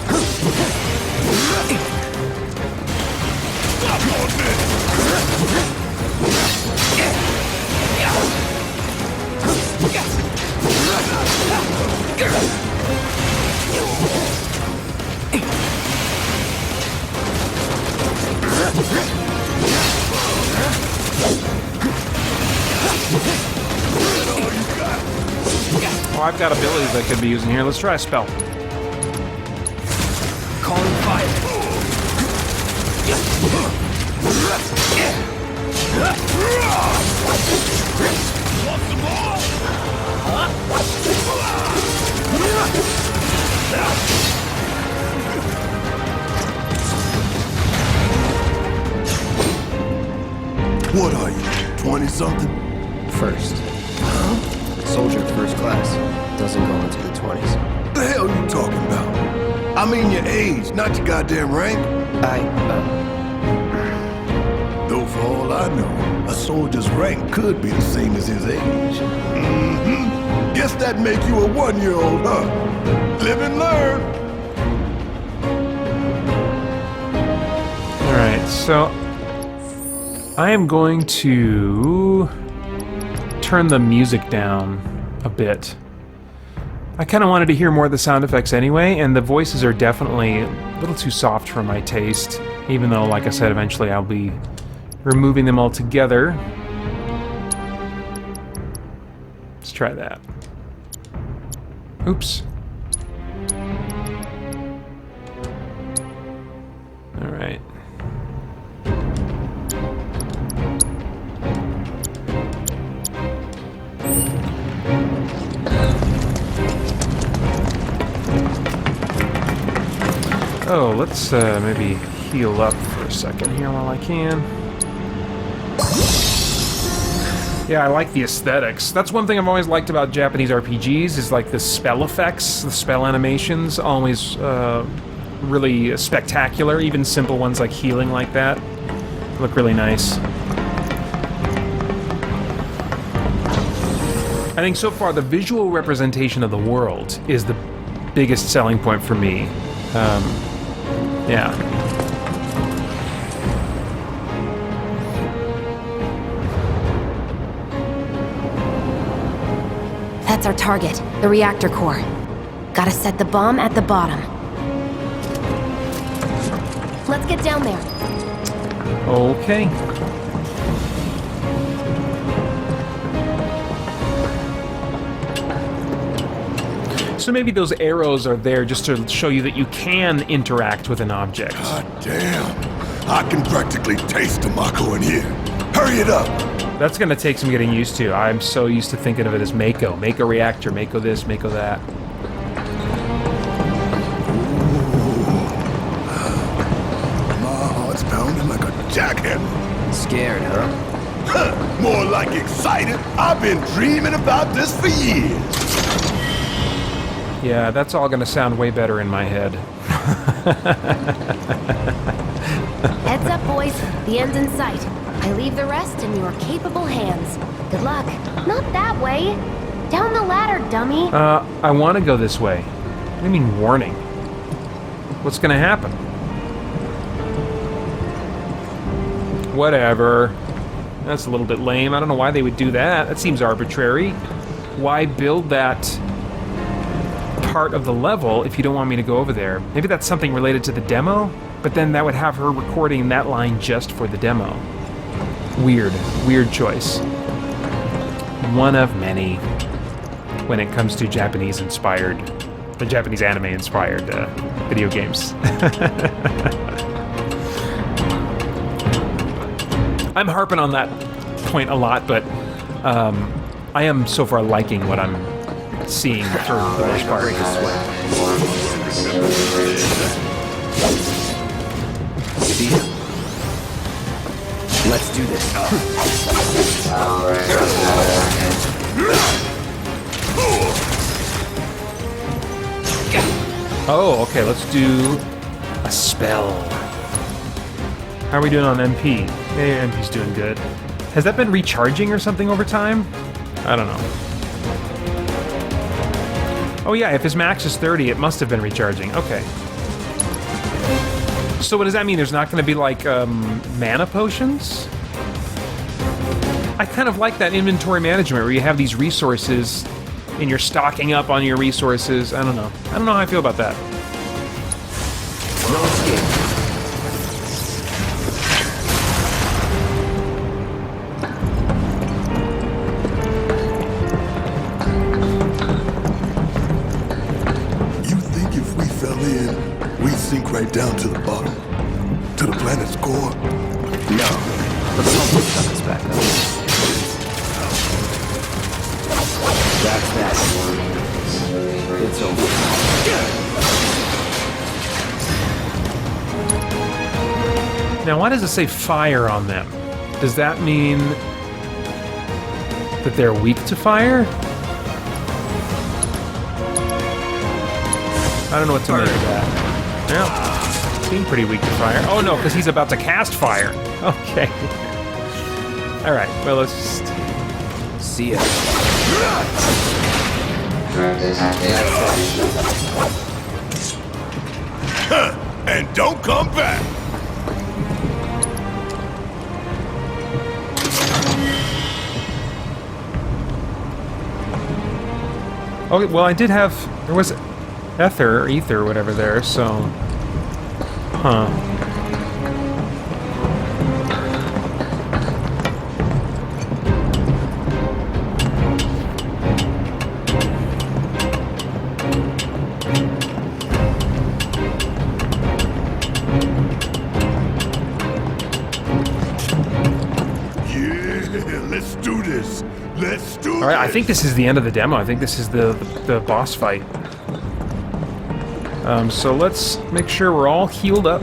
Oh, I've got abilities I could be using here. Let's try a spell. Calling fire. What are you, 20-something? First. Soldier first class. Doesn't go into the 20s. The hell you talking about? I mean your age, not your goddamn rank. Though for all I know, a soldier's rank could be the same as his age. Mm-hmm. Guess that make you a 1-year-old, huh? Live and learn. All right, so I am going to turn the music down a bit. I kind of wanted to hear more of the sound effects anyway, and the voices are definitely a little too soft for my taste, even though, like I said, eventually I'll be removing them all together. Let's try that. Oops. All right. Oh, let's maybe heal up for a second here while I can. Yeah, I like the aesthetics. That's one thing I've always liked about Japanese RPGs is like the spell effects, the spell animations, always really spectacular. Even simple ones like healing like that look really nice. I think so far the visual representation of the world is the biggest selling point for me. Yeah. That's our target, the reactor core. Gotta set the bomb at the bottom. Let's get down there. Okay. So maybe those arrows are there just to show you that you can interact with an object. God damn. I can practically taste the Mako in here. Hurry it up. That's gonna take some getting used to. I'm so used to thinking of it as Mako. Mako reactor, Mako this, Mako that. My heart's pounding like a jackhammer. Scared, huh? Huh, more like excited. I've been dreaming about this for years. Yeah, that's all gonna sound way better in my head. Heads up, boys. The end's in sight. I leave the rest in your capable hands. Good luck. Not that way. Down the ladder, dummy. I want to go this way. What do you mean, warning? What's gonna happen? Whatever. That's a little bit lame. I don't know why they would do that. That seems arbitrary. Why build that part of the level if you don't want me to go over there? Maybe that's something related to the demo, but then that would have her recording that line just for the demo. Weird choice. One of many when it comes to Japanese-inspired, the Japanese anime-inspired video games. I'm harping on that point a lot, but I am so far liking what I'm seeing for the most part. Let's do this. Oh, okay, let's do a spell. How are we doing on MP? Yeah, MP's doing good. Has that been recharging or something over time? I don't know. Oh yeah, if his max is 30, it must have been recharging. Okay. So what does that mean? There's not going to be, like, mana potions? I kind of like that inventory management where you have these resources and you're stocking up on your resources. I don't know. I don't know how I feel about that. No escape. You think if we fell in, we'd sink right down to the bottom? To the planet's core? No. Let's hope this comes back up. That's that. It's over. Now, why does it say fire on them? Does that mean that they're weak to fire? I don't know what to make of that. Yeah, seem pretty weak to fire. Oh no, because he's about to cast fire. Okay. All right. Well, let's just See ya. And don't come back! Okay, well, I did have... There was ether, or ether, or whatever there, so... Huh. Yeah, let's do this. Let's do All right, I this. think this is the end of the demo. I think this is the boss fight. So let's make sure we're all healed up.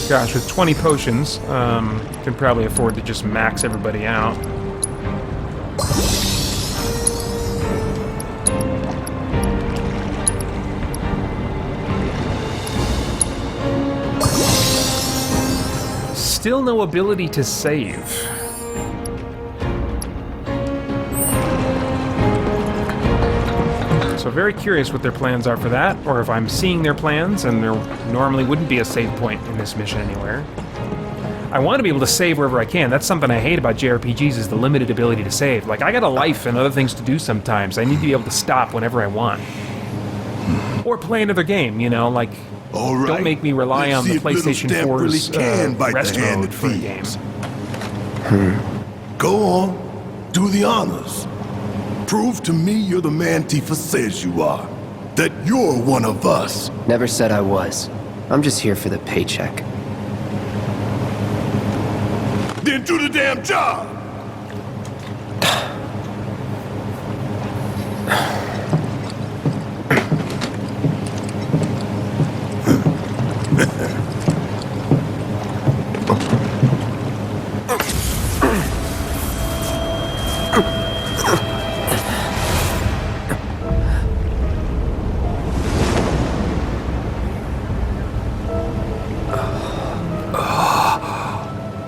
Gosh, with 20 potions, can probably afford to just max everybody out. Still no ability to save. So very curious what their plans are for that, or if I'm seeing their plans and there normally wouldn't be a save point in this mission anywhere. I want to be able to save wherever I can. That's something I hate about JRPGs is the limited ability to save. Like, I got a life and other things to do sometimes. I need to be able to stop whenever I want. Or play another game, you know, like... All right. Don't make me rely Let's on see the if little PlayStation Steph 4's really can bite rest the hand mode that for a game. feeds. Go on. Do the honors. Prove to me you're the man Tifa says you are. That you're one of us. Never said I was. I'm just here for the paycheck. Then do the damn job!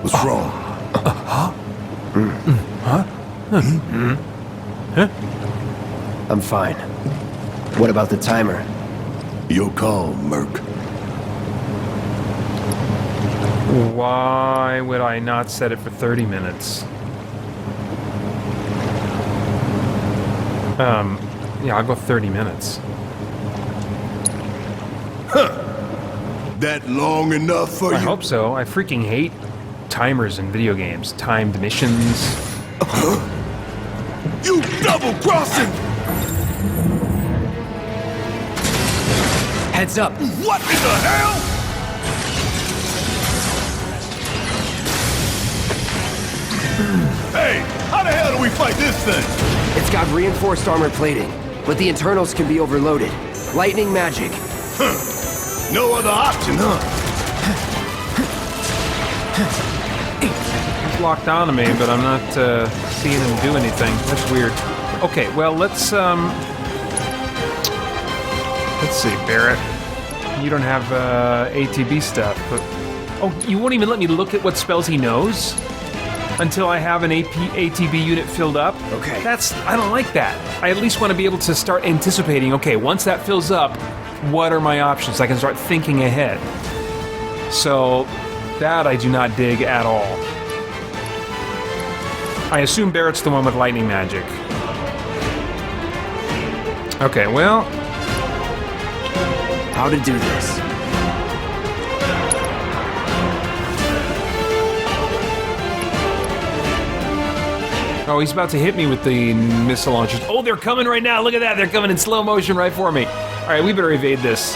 What's wrong? I'm fine. What about the timer? Your call, Merc. Why would I not set it for 30 minutes? Yeah, I'll go 30 minutes. That long enough for I you? hope so. I freaking hate timers in video games. Timed missions. You double-crossing! Heads up! What in the hell? Hey, how the hell do we fight this thing? It's got reinforced armor plating, but the internals can be overloaded. Lightning magic. No other option, huh? He's locked onto me, but I'm not seeing him do anything. That's weird. Okay, well, let's see, Barrett. You don't have ATB stuff, but... Oh, you won't even let me look at what spells he knows? Until I have an ATB unit filled up? Okay. I don't like that. I at least want to be able to start anticipating, okay, once that fills up, what are my options? I can start thinking ahead. So, that I do not dig at all. I assume Barrett's the one with lightning magic. Okay, well... How to do this? Oh, he's about to hit me with the missile launchers. Oh, they're coming right now. Look at that. They're coming in slow motion right for me. All right, we better evade this.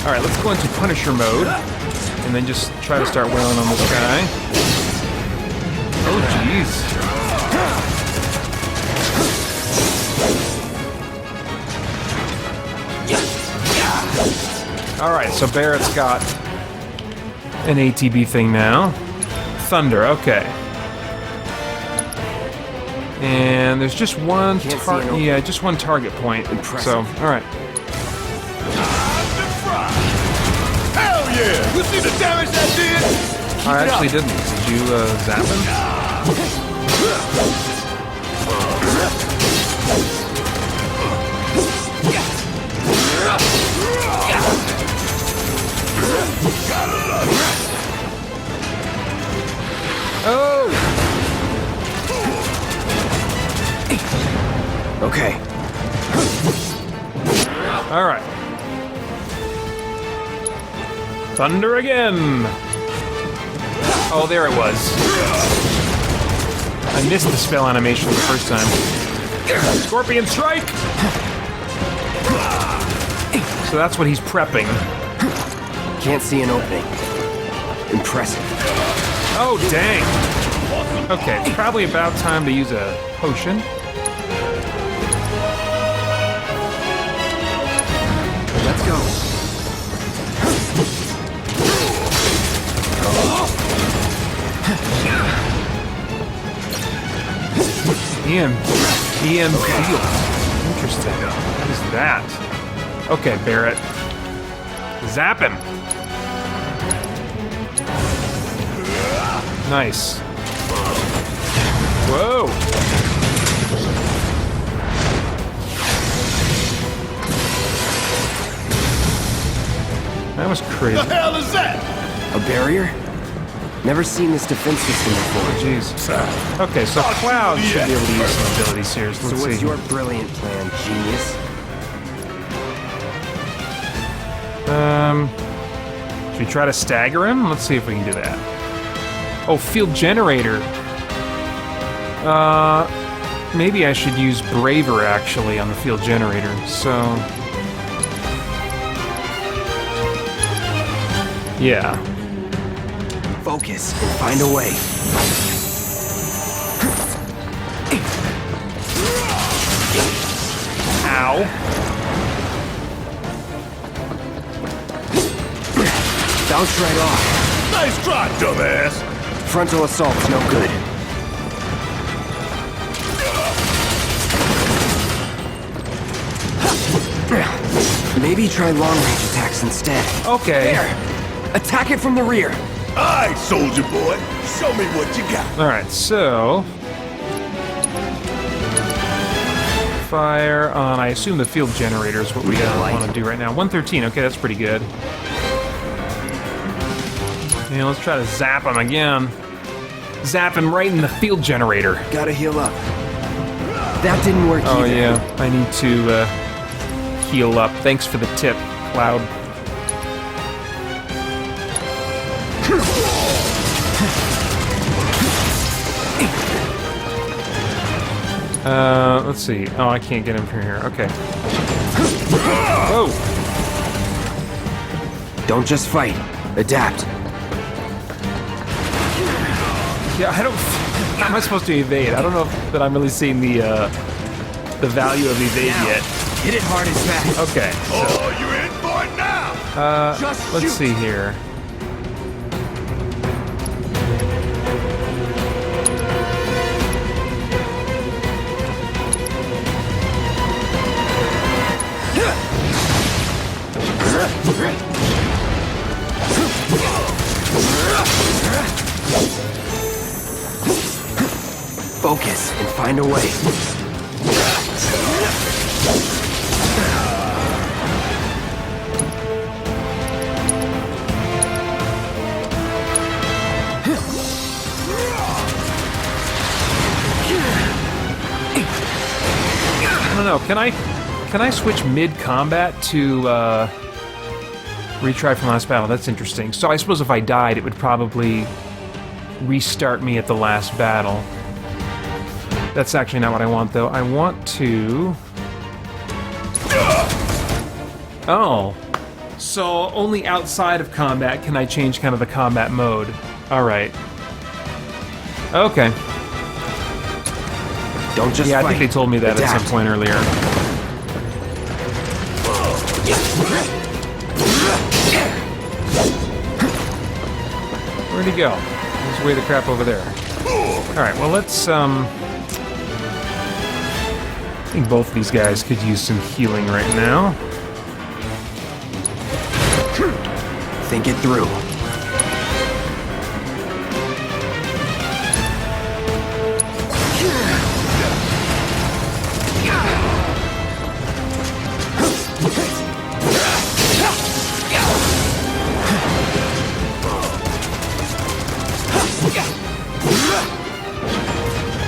All right, let's go into Punisher mode. And then just try to start wailing on this guy. Oh, jeez. All right, so Barrett's got an ATB thing now. Thunder, okay. And there's just one target. Yeah, just one target point. Impressive. So, all right. Hell yeah! You see the damage that did? I actually didn't. Did you zap him? Oh! Okay. All right. Thunder again. Oh, there it was. I missed the spell animation the first time. Scorpion strike! So that's what he's prepping. Can't see an opening. Impressive. Oh, dang. Okay, it's probably about time to use a potion. Let's go. EM field. Interesting. What is that? Okay, Barrett. Zap him. Nice. Whoa. That was crazy. The hell is that? A barrier? Never seen this defense system before. Jeez. Okay, so Cloud should be able to use some abilities here. So So let's what's see. your brilliant plan, genius? Should we try to stagger him? Let's see if we can do that. Oh, field generator. Maybe I should use Braver, actually, on the field generator, so... Yeah. Focus and find a way. Ow. Bounce right off. Nice try, dumbass! Frontal assault's no good. Maybe try long-range attacks instead. Okay. There! Attack it from the rear. Alright, soldier boy. Show me what you got. Alright, so... Fire on, I assume, the field generator is what we want to do right now. 113, okay, that's pretty good. Yeah, let's try to zap him again. Zap him right in the field generator. Gotta heal up. That didn't work Oh either. yeah, I need to heal up. Thanks for the tip, Cloud. Let's see. Oh, I can't get him from here. Okay. Whoa! Don't just fight. Adapt. Yeah, I don't... How am I supposed to evade? I don't know that I'm really seeing the value of evade yet. Hit it hard and fast. Okay. Oh, you're in for it now! Let's see here. Focus and find a way. I don't know. Can I switch mid-combat to retry from last battle? That's interesting. So I suppose if I died, it would probably restart me at the last battle. That's actually not what I want, though. I want to... Oh. So only outside of combat can I change kind of the combat mode. Alright. Okay. Don't just Yeah, I fight. think they told me that at Adapt. some point earlier. Where'd he go? He's way the crap over there. Alright, well let's, I think both of these guys could use some healing right now. Think it through.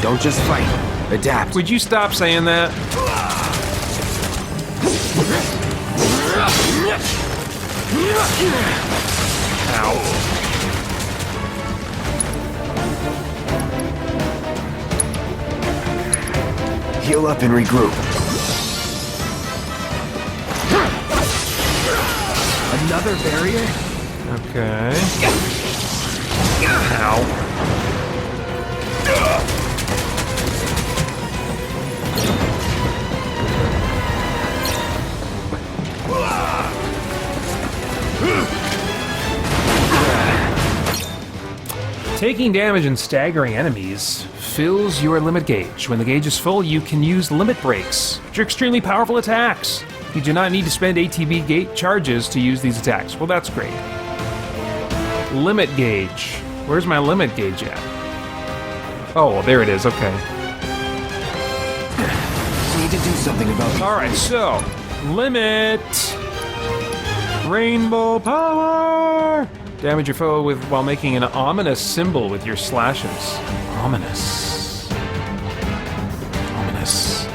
Don't just fight. Adapt. Would you stop saying that? Ow. Heal up and regroup. Another barrier? Okay. Ow. Taking damage and staggering enemies fills your limit gauge. When the gauge is full, you can use limit breaks, which are extremely powerful attacks. You do not need to spend ATB gate charges to use these attacks. Well, that's great. Limit gauge. Where's my limit gauge at? Oh, well, there it is. Okay. Need to do something about it. All right, so limit rainbow power. Damage your foe with while making an ominous symbol with your slashes. Ominous. Ominous.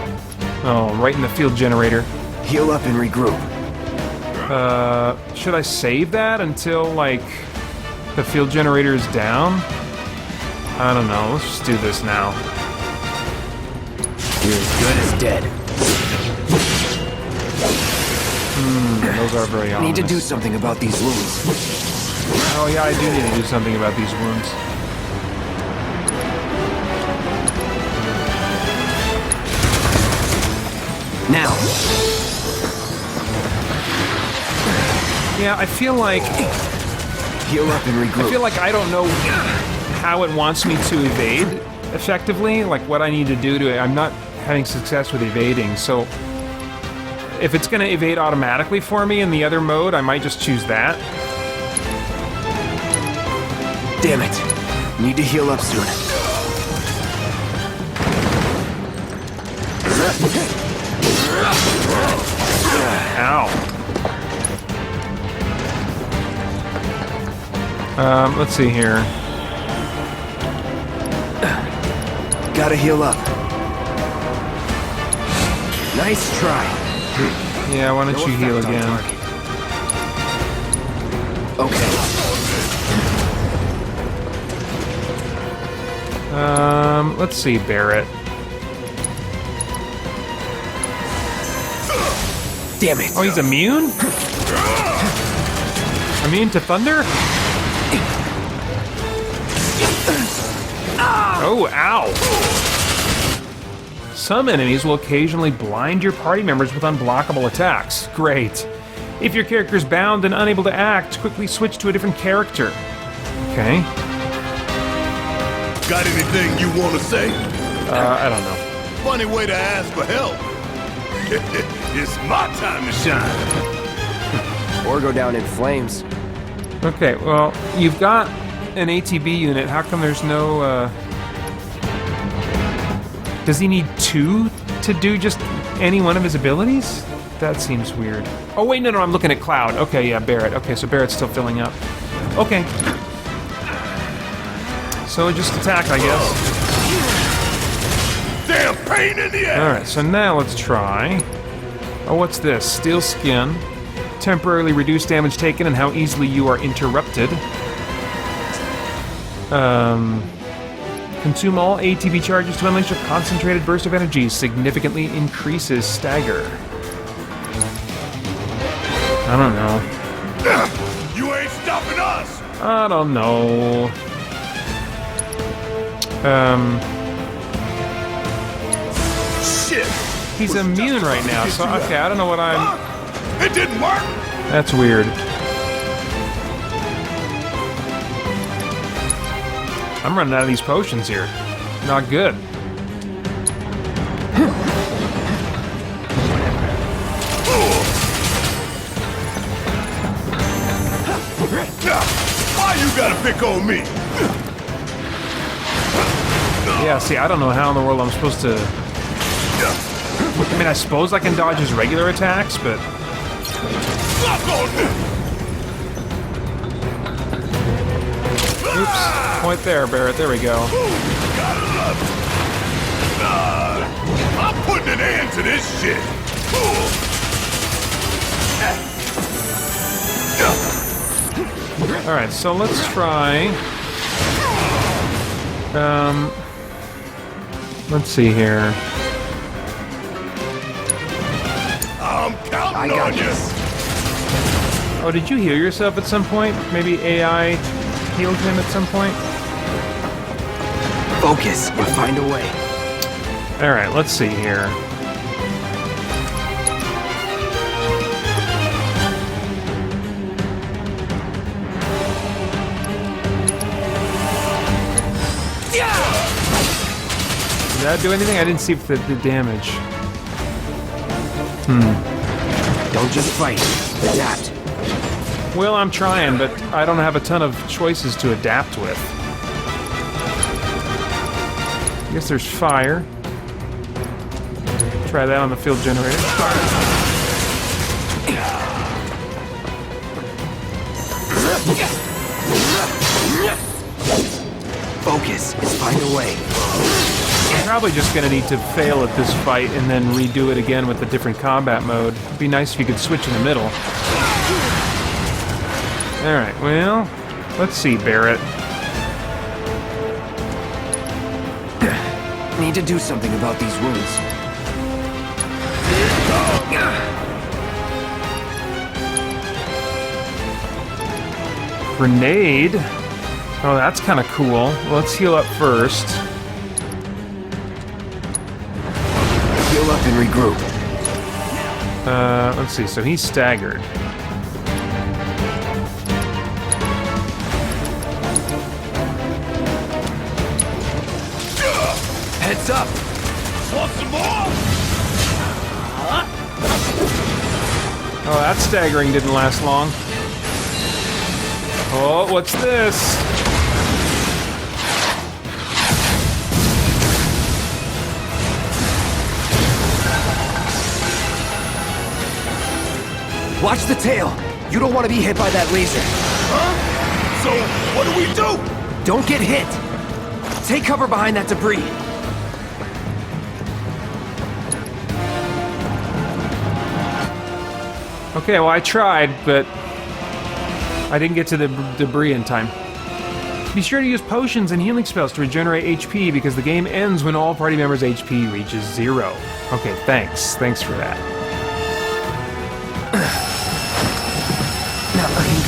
Oh, right in the field generator. Heal up and regroup. Should I save that until, like, the field generator is down? I don't know. Let's just do this now. You're as good as dead. Those are very ominous. Need to do something about these wounds. Oh yeah, I do need to do something about these wounds. Now. Yeah, I feel like Heal up and regroup. I feel like I don't know how it wants me to evade effectively, like what I need to do to it. I'm not having success with evading, so if it's going to evade automatically for me in the other mode, I might just choose that. Damn it. Need to heal up soon. Ow. Let's see here. Gotta heal up. Nice try. Yeah, why don't you heal again? Okay. Let's see, Barrett. Damn it. Oh, he's immune? Immune to thunder? Oh, ow. Some enemies will occasionally blind your party members with unblockable attacks. Great. If your character is bound and unable to act, quickly switch to a different character. Okay. Got anything you want to say? I don't know. Funny way to ask for help. It's my time to shine. Or go down in flames. Okay, well, you've got an ATB unit. How come there's no, Does he need two to do just any one of his abilities? That seems weird. Oh, wait, no, I'm looking at Cloud. Okay, yeah, Barrett. Okay, so Barrett's still filling up. Okay. So just attack, I guess. Damn pain in the ass! Alright, so now let's try... Oh, what's this? Steel Skin. Temporarily reduce damage taken and how easily you are interrupted. Consume all ATB charges to unleash a concentrated burst of energy. Significantly increases stagger. I don't know. You ain't stopping us! I don't know. Shit! He's immune right now, so okay, I don't know what I'm... It didn't work! That's weird. I'm running out of these potions here. Not good. Why you gotta pick on me? Yeah, see, I don't know how in the world I'm supposed to... I mean, I suppose I can dodge his regular attacks, but... Suck on me! Oops. Point there, Barrett. There we go. Gotta love it. I'm putting an end to this shit. Alright, so let's try... Let's see here. I'm counting on you. Oh, did you heal yourself at some point? Maybe AI healed him at some point? Focus and find a way. Alright, let's see here. Did that do anything? I didn't see if the damage. Don't just fight. Adapt. Well, I'm trying, but I don't have a ton of choices to adapt with. I guess there's fire. Try that on the field generator. Focus and find a way. I'm probably just gonna need to fail at this fight and then redo it again with a different combat mode. It'd be nice if you could switch in the middle. Alright, well, let's see, Barrett. Need to do something about these wounds. Grenade. Oh, that's kind of cool. Let's heal up first. Heal up and regroup. Let's see. So he's staggered. Heads up! Want some more? Oh, that staggering didn't last long. Oh, what's this? Watch the tail! You don't want to be hit by that laser. Huh? So, what do we do? Don't get hit! Take cover behind that debris. Okay, well, I tried, but I didn't get to the debris in time. Be sure to use potions and healing spells to regenerate HP because the game ends when all party members' HP reaches 0. Okay, thanks. Thanks for that. Not looking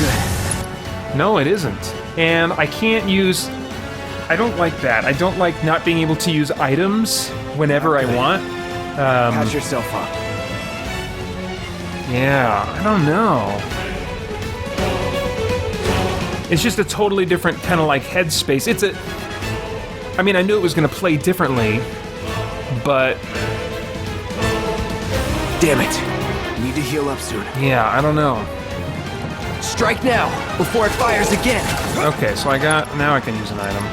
good. No, it isn't. And I can't use... I don't like that. I don't like not being able to use items whenever I want. Patch yourself up. Yeah, I don't know. It's just a totally different kind of like headspace. It's a... I mean, I knew it was going to play differently, but... Damn it. Need to heal up soon. Yeah, I don't know. Strike now, before it fires again. Okay, so I got... Now I can use an item.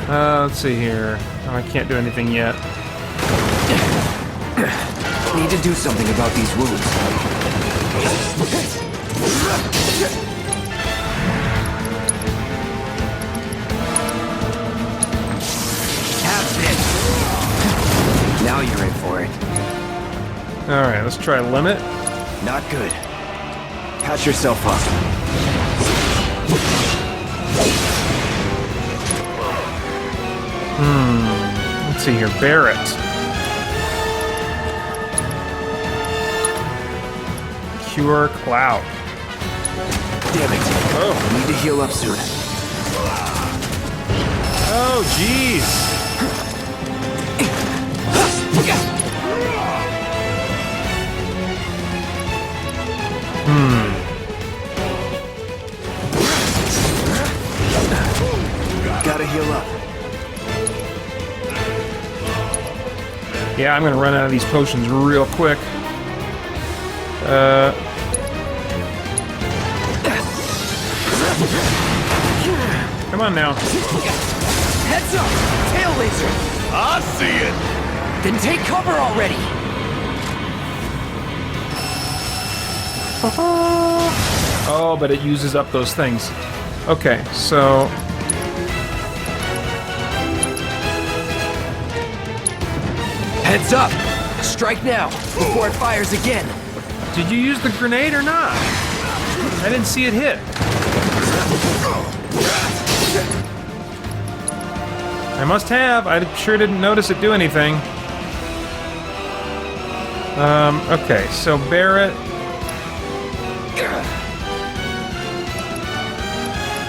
Let's see here. Oh, I can't do anything yet. Need to do something about these wounds. Have it. Now you're in for it. Alright, let's try limit. Not good. Patch yourself up. Let's see here. Barrett. Cure Cloud. Damn it. Oh. Need to heal up soon. Oh, jeez. Gotta heal up. Yeah, I'm gonna run out of these potions real quick. Come on now. Heads up! Tail laser! I see it. Then take cover already! Oh, but it uses up those things. Okay, so... Heads up! Strike now, before it fires again! Did you use the grenade or not? I didn't see it hit. I must have. I sure didn't notice it do anything. Okay, so Barrett...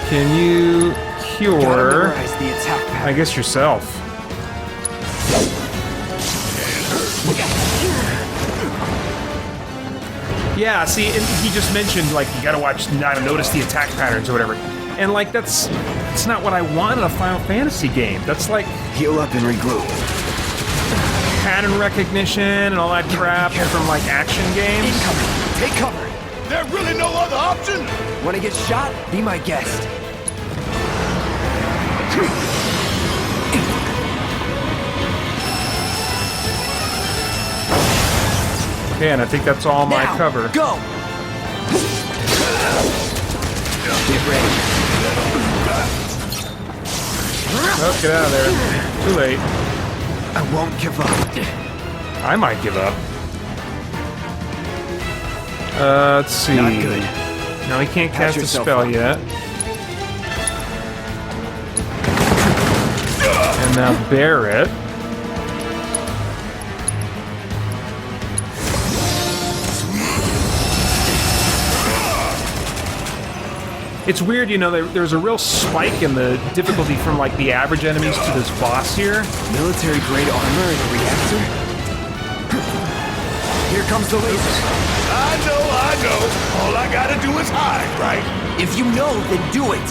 Can you cure... Gotta memorize the attack pattern. I guess yourself. Yeah, see, and he just mentioned, like, you gotta watch, notice the attack patterns or whatever. And, like, that's not what I want in a Final Fantasy game. That's, like... Heal up and regroup. Pattern recognition and all that crap from, like, action games. Incoming! Take cover! There really no other option? Wanna get shot? Be my guest. Okay, and I think that's all my Now, cover. Go! Get ready. Oh, get out of there. Too late. I won't give up. I might give up. Let's see. Not good. No, he can't Patch cast a yourself spell up. yet. now Barrett. It's weird, you know, there's a real spike in the difficulty from, like, the average enemies to this boss here. Military-grade armor and a reactor? Here comes the laser. I know. All I gotta do is hide, right? If you know, then do it.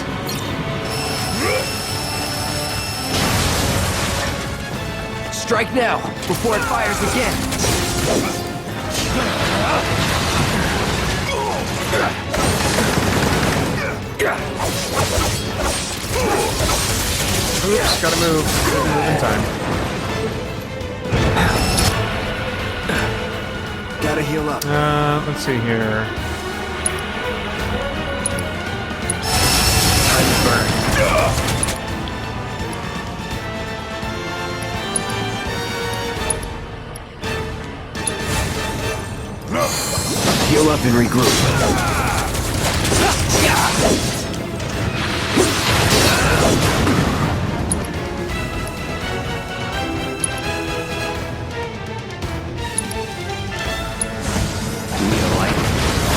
Strike now, before it fires again. Oops, gotta move. Gotta move in time. Gotta heal up. Let's see here. Heal up and regroup.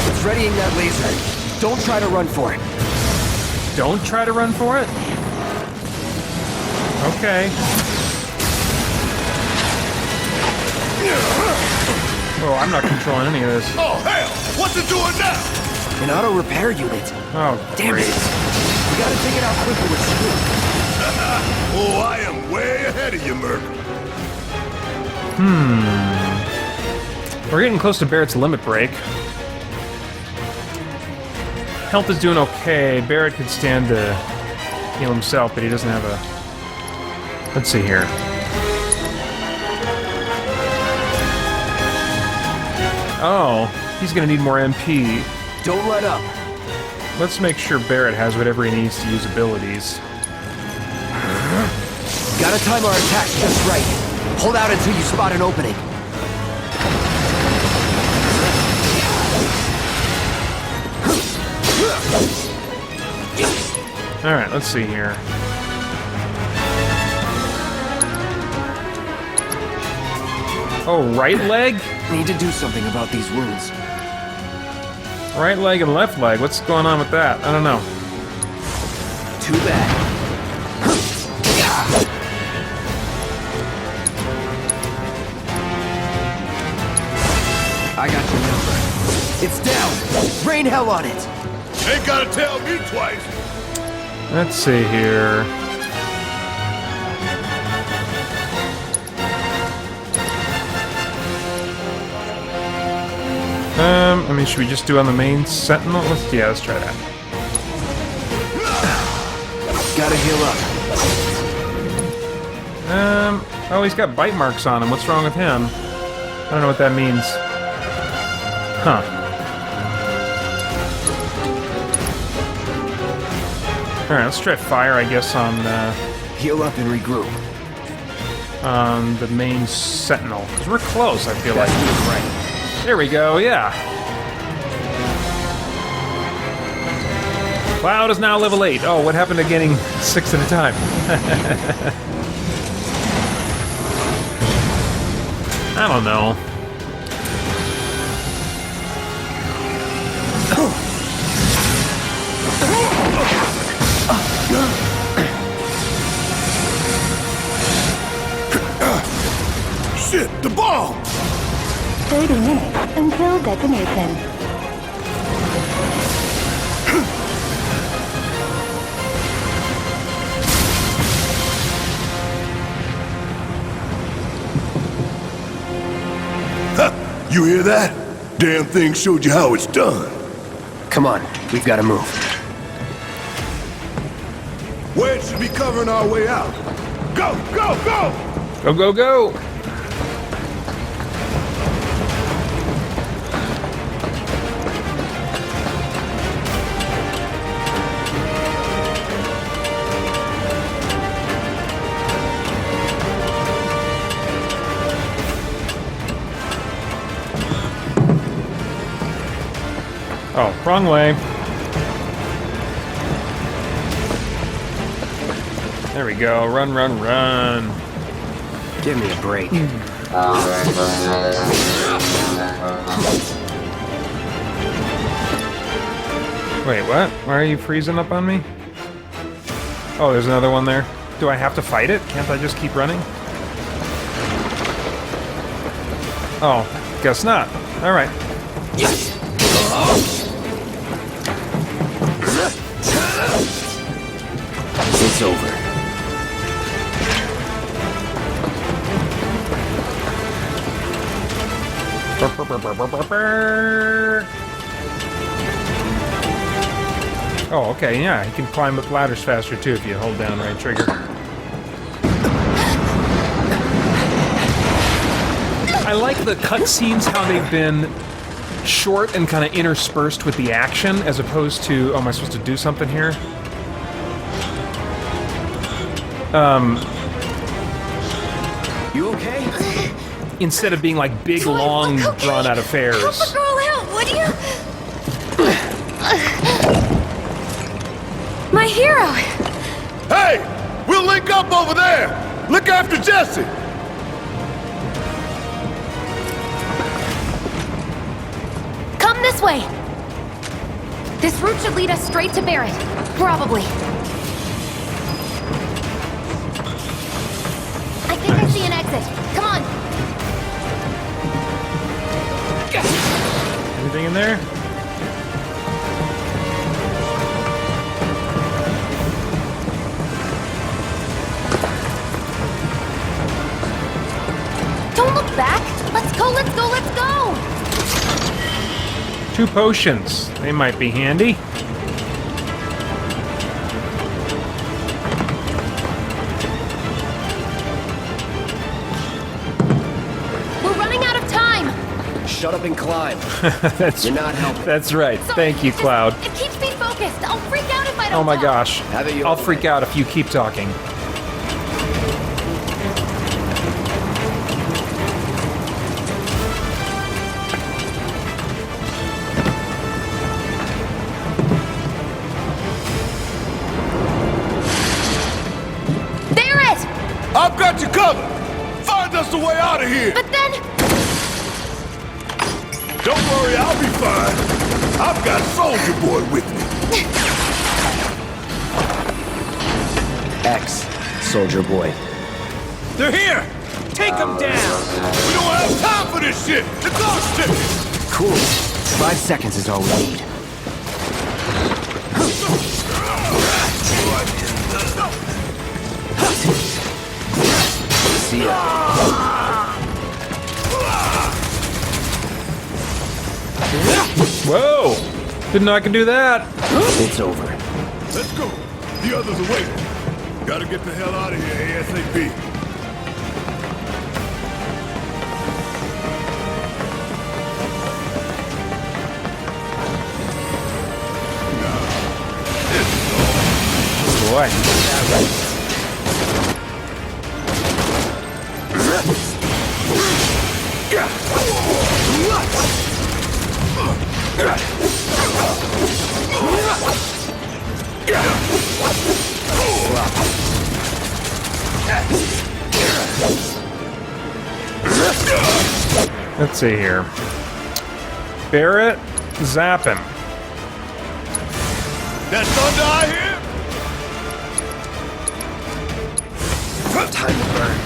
It's readying that laser. Don't try to run for it. Don't try to run for it? Okay. Oh, I'm not controlling any of this. Oh, hell! What's it doing now? An auto repair unit. Oh, Damn great. it. We gotta take it out quicker with speed. Oh, I am way ahead of you, Merc. We're getting close to Barrett's limit break. Health is doing okay. Barrett could stand to heal himself, but he doesn't have a... Let's see here. Oh, he's gonna need more MP. Don't let up. Let's make sure Barrett has whatever he needs to use abilities. Gotta time our attacks just right. Hold out until you spot an opening. Alright, let's see here. Oh, right leg? Need to do something about these wounds. Right leg and left leg. What's going on with that? I don't know. Too bad. I got your number. It's down. Rain hell on it. Ain't gotta tell me twice. Let's see here. I mean, should we just do on the main sentinel? Let's try that. Gotta heal up. Oh, he's got bite marks on him. What's wrong with him? I don't know what that means. Huh. Alright, let's try fire, I guess, on Heal up and regroup. the main sentinel. Because we're close, I feel like. That's right. There we go, yeah. Cloud is now level 8. Oh, what happened to getting 6 at a time? I don't know. Shit, the bomb! 30 minutes until detonation. You hear that? Damn thing showed you how it's done. Come on, we've gotta move. Wedge should be covering our way out. Go, go, go! Go, go, go! Oh, wrong way. There we go. Run, run, run. Give me a break. Wait, what? Why are you freezing up on me? Oh, there's another one there. Do I have to fight it? Can't I just keep running? Oh, guess not. Alright. It's over. Oh, okay, yeah, you can climb up ladders faster too if you hold down right trigger. I like the cutscenes, how they've been short and kind of interspersed with the action, as opposed to... Oh, am I supposed to do something here? You okay? Instead of being like big, long, drawn-out affairs. Help a girl out, would you? My hero! Hey! We'll link up over there! Look after Jesse! Come this way! This route should lead us straight to Barrett. Probably. I think I see an exit. Come on! Anything in there? Don't look back! Let's go, let's go, let's go! 2 potions. They might be handy. We're running out of time! Shut up and climb. That's, You're not helping. that's right. Sorry, Thank you, just- Cloud. It keeps me focused. I'll freak out if I don't Oh my talk. gosh. Have it your I'll way. freak out if you keep talking. Barrett! I've got you covered! Find us a way out of here! But then... Don't worry, I'll be fine. I've got Soldier Boy with me. X, Soldier Boy. They're here! Take them down! We don't have time for this shit! It's our shit! Cool. 5 seconds is all we need. See ya. Whoa! Didn't know I could do that. It's over. Let's go! The others are waiting. Gotta get the hell out of here ASAP. Boy. Let's see here. Barrett, zap him. That thunder I hear? Time to burn.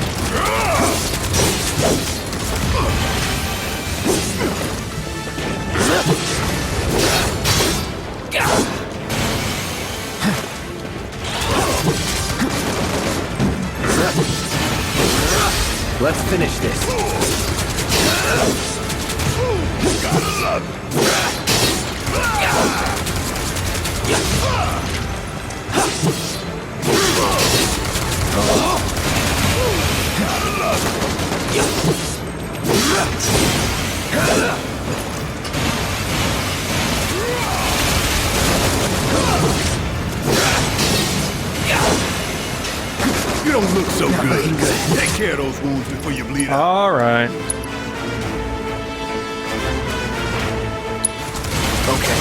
Let's finish this. You don't look so good. Take care of those wounds before you bleed out. All right. Okay.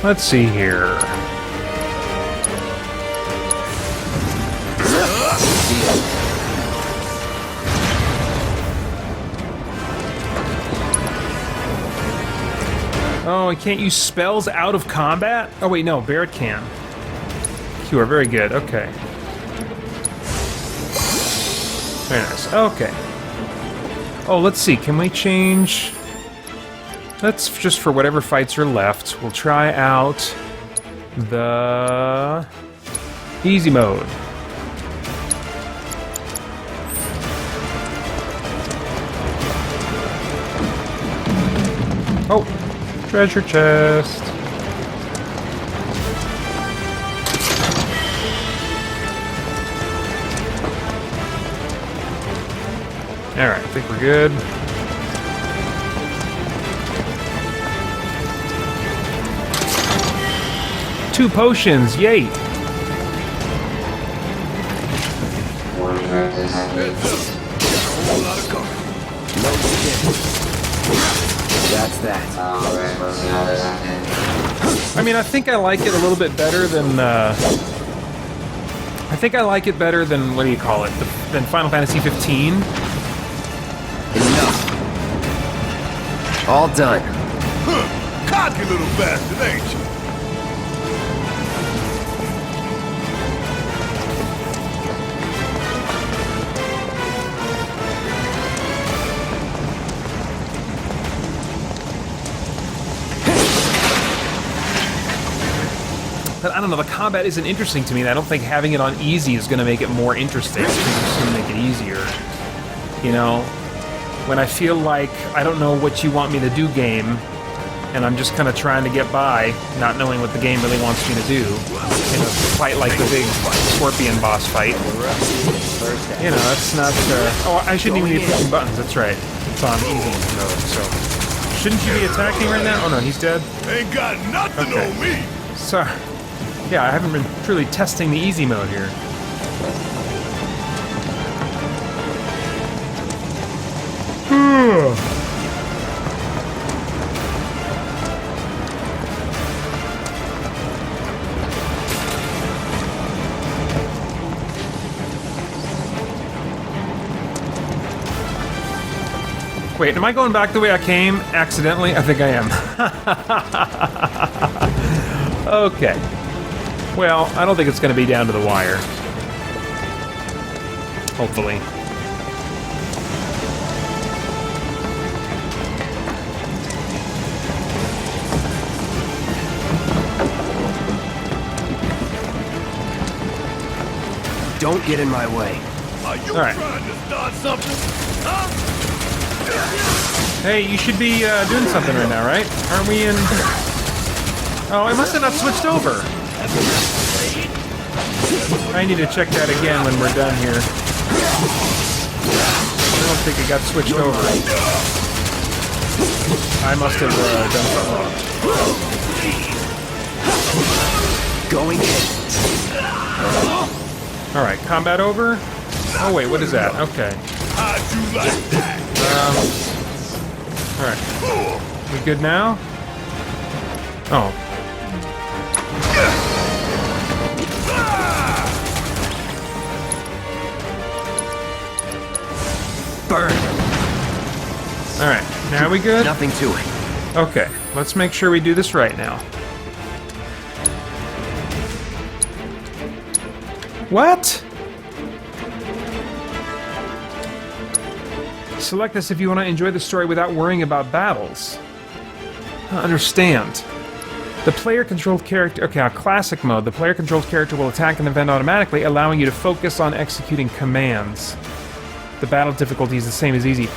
Let's see here. Oh, I can't use spells out of combat? Oh wait, no, Barrett can. You are very good, okay. Very nice, okay. Oh, let's see, can we change... Let's, just for whatever fights are left, we'll try out the easy mode. Oh, treasure chest. Alright, I think we're good. Two potions, yay! That's that. I mean, I think I like it a little bit better than, I think I like it better than, what do you call it, than Final Fantasy 15. Enough. All done. Cocky little bastard, ain't you? But I don't know, the combat isn't interesting to me, and I don't think having it on easy is going to make it more interesting. It's just going to make it easier. You know? When I feel like I don't know what you want me to do, game, and I'm just kind of trying to get by, not knowing what the game really wants me to do, in a fight like the big Scorpion boss fight. You know, that's not... oh, I shouldn't even be pushing buttons, that's right. It's on easy mode, so... Shouldn't you be attacking right now? Oh no, he's dead? Ain't got nothing on me! Sorry. Yeah, I haven't been truly testing the easy mode here. Wait, am I going back the way I came accidentally? I think I am. Okay. Well, I don't think it's going to be down to the wire. Hopefully. Don't get in my way. Are you All right. trying to start something? Huh? Hey, you should be doing something right now, right? Aren't we in... Oh, I must have not switched over. I need to check that again when we're done here. I don't think it got switched over. I must have done something wrong. Going in. Alright, combat over? Oh wait, what is that? Okay. How'd you like that? Alright. We good now? Oh. Burn. Alright, now we good? Nothing to it. Okay, let's make sure we do this right now. What? Select this if you want to enjoy the story without worrying about battles. I don't understand. The player-controlled character... Okay, on classic mode, the player-controlled character will attack an event automatically, allowing you to focus on executing commands. The battle difficulty is the same as easy.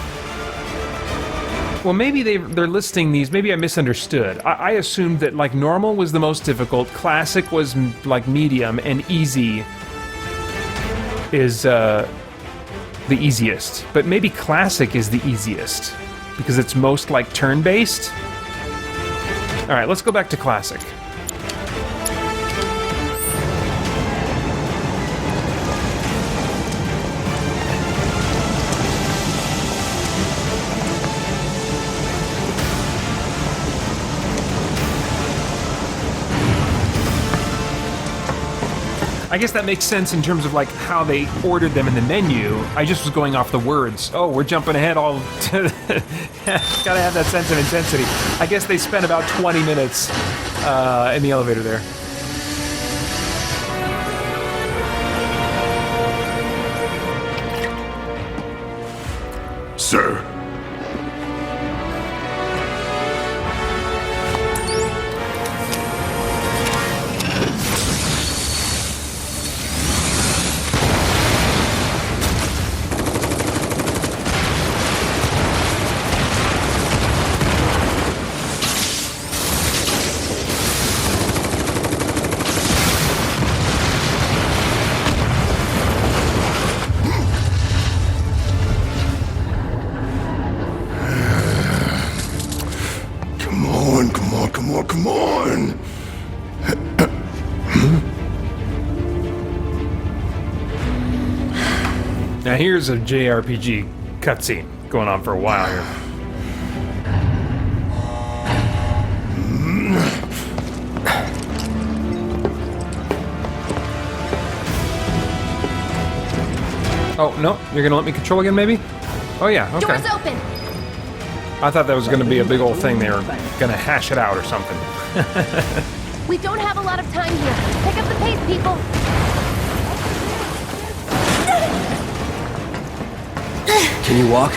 Well, maybe they're listing these... Maybe I misunderstood. I assumed that, like, normal was the most difficult, classic was, like, medium, and easy is, the easiest. But maybe classic is the easiest, because it's most, like, turn-based? Alright, let's go back to classic. I guess that makes sense in terms of like how they ordered them in the menu. I just was going off the words. Oh, we're jumping ahead all to gotta have that sense of intensity. I guess they spent about 20 minutes in the elevator there. Sir. Come on! Now here's a JRPG cutscene going on for a while here. Oh, no, you're gonna let me control again, maybe? Oh yeah, okay. Doors open! I thought that was gonna be a big old thing. They were gonna hash it out or something. We don't have a lot of time here. Pick up the pace, people! Can you walk?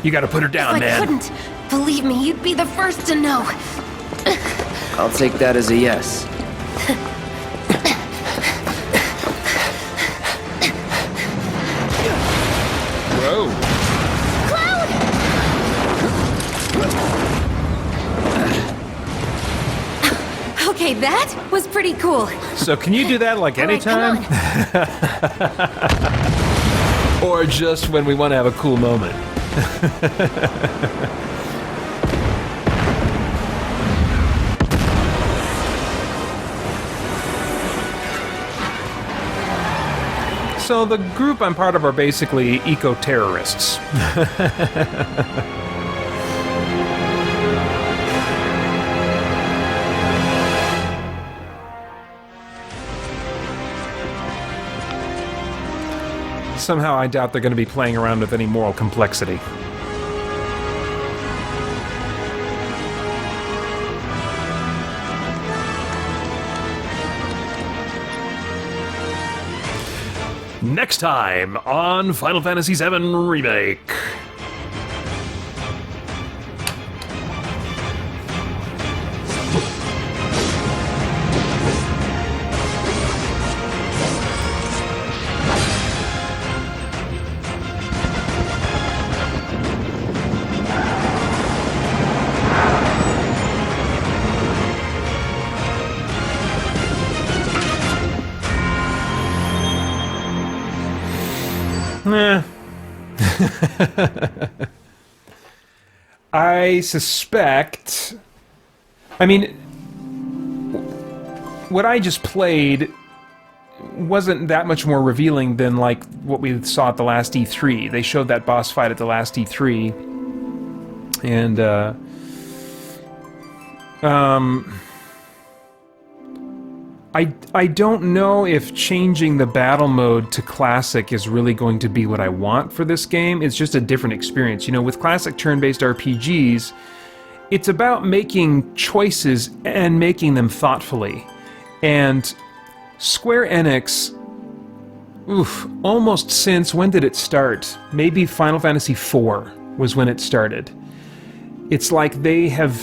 You gotta put her down, I man. couldn't. Believe me, you'd be the first to know. I'll take that as a yes. Whoa. Okay, that was pretty cool. So can you do that like anytime? Or just when we want to have a cool moment? So the group I'm part of are basically eco-terrorists. Somehow I doubt they're going to be playing around with any moral complexity. Next time on Final Fantasy VII Remake. I suspect... I mean, what I just played wasn't that much more revealing than, like, what we saw at the last E3. They showed that boss fight at the last E3. And, I don't know if changing the battle mode to classic is really going to be what I want for this game. It's just a different experience. You know, with classic turn-based RPGs, it's about making choices and making them thoughtfully. And Square Enix, almost since, when did it start? Maybe Final Fantasy IV was when it started. It's like they have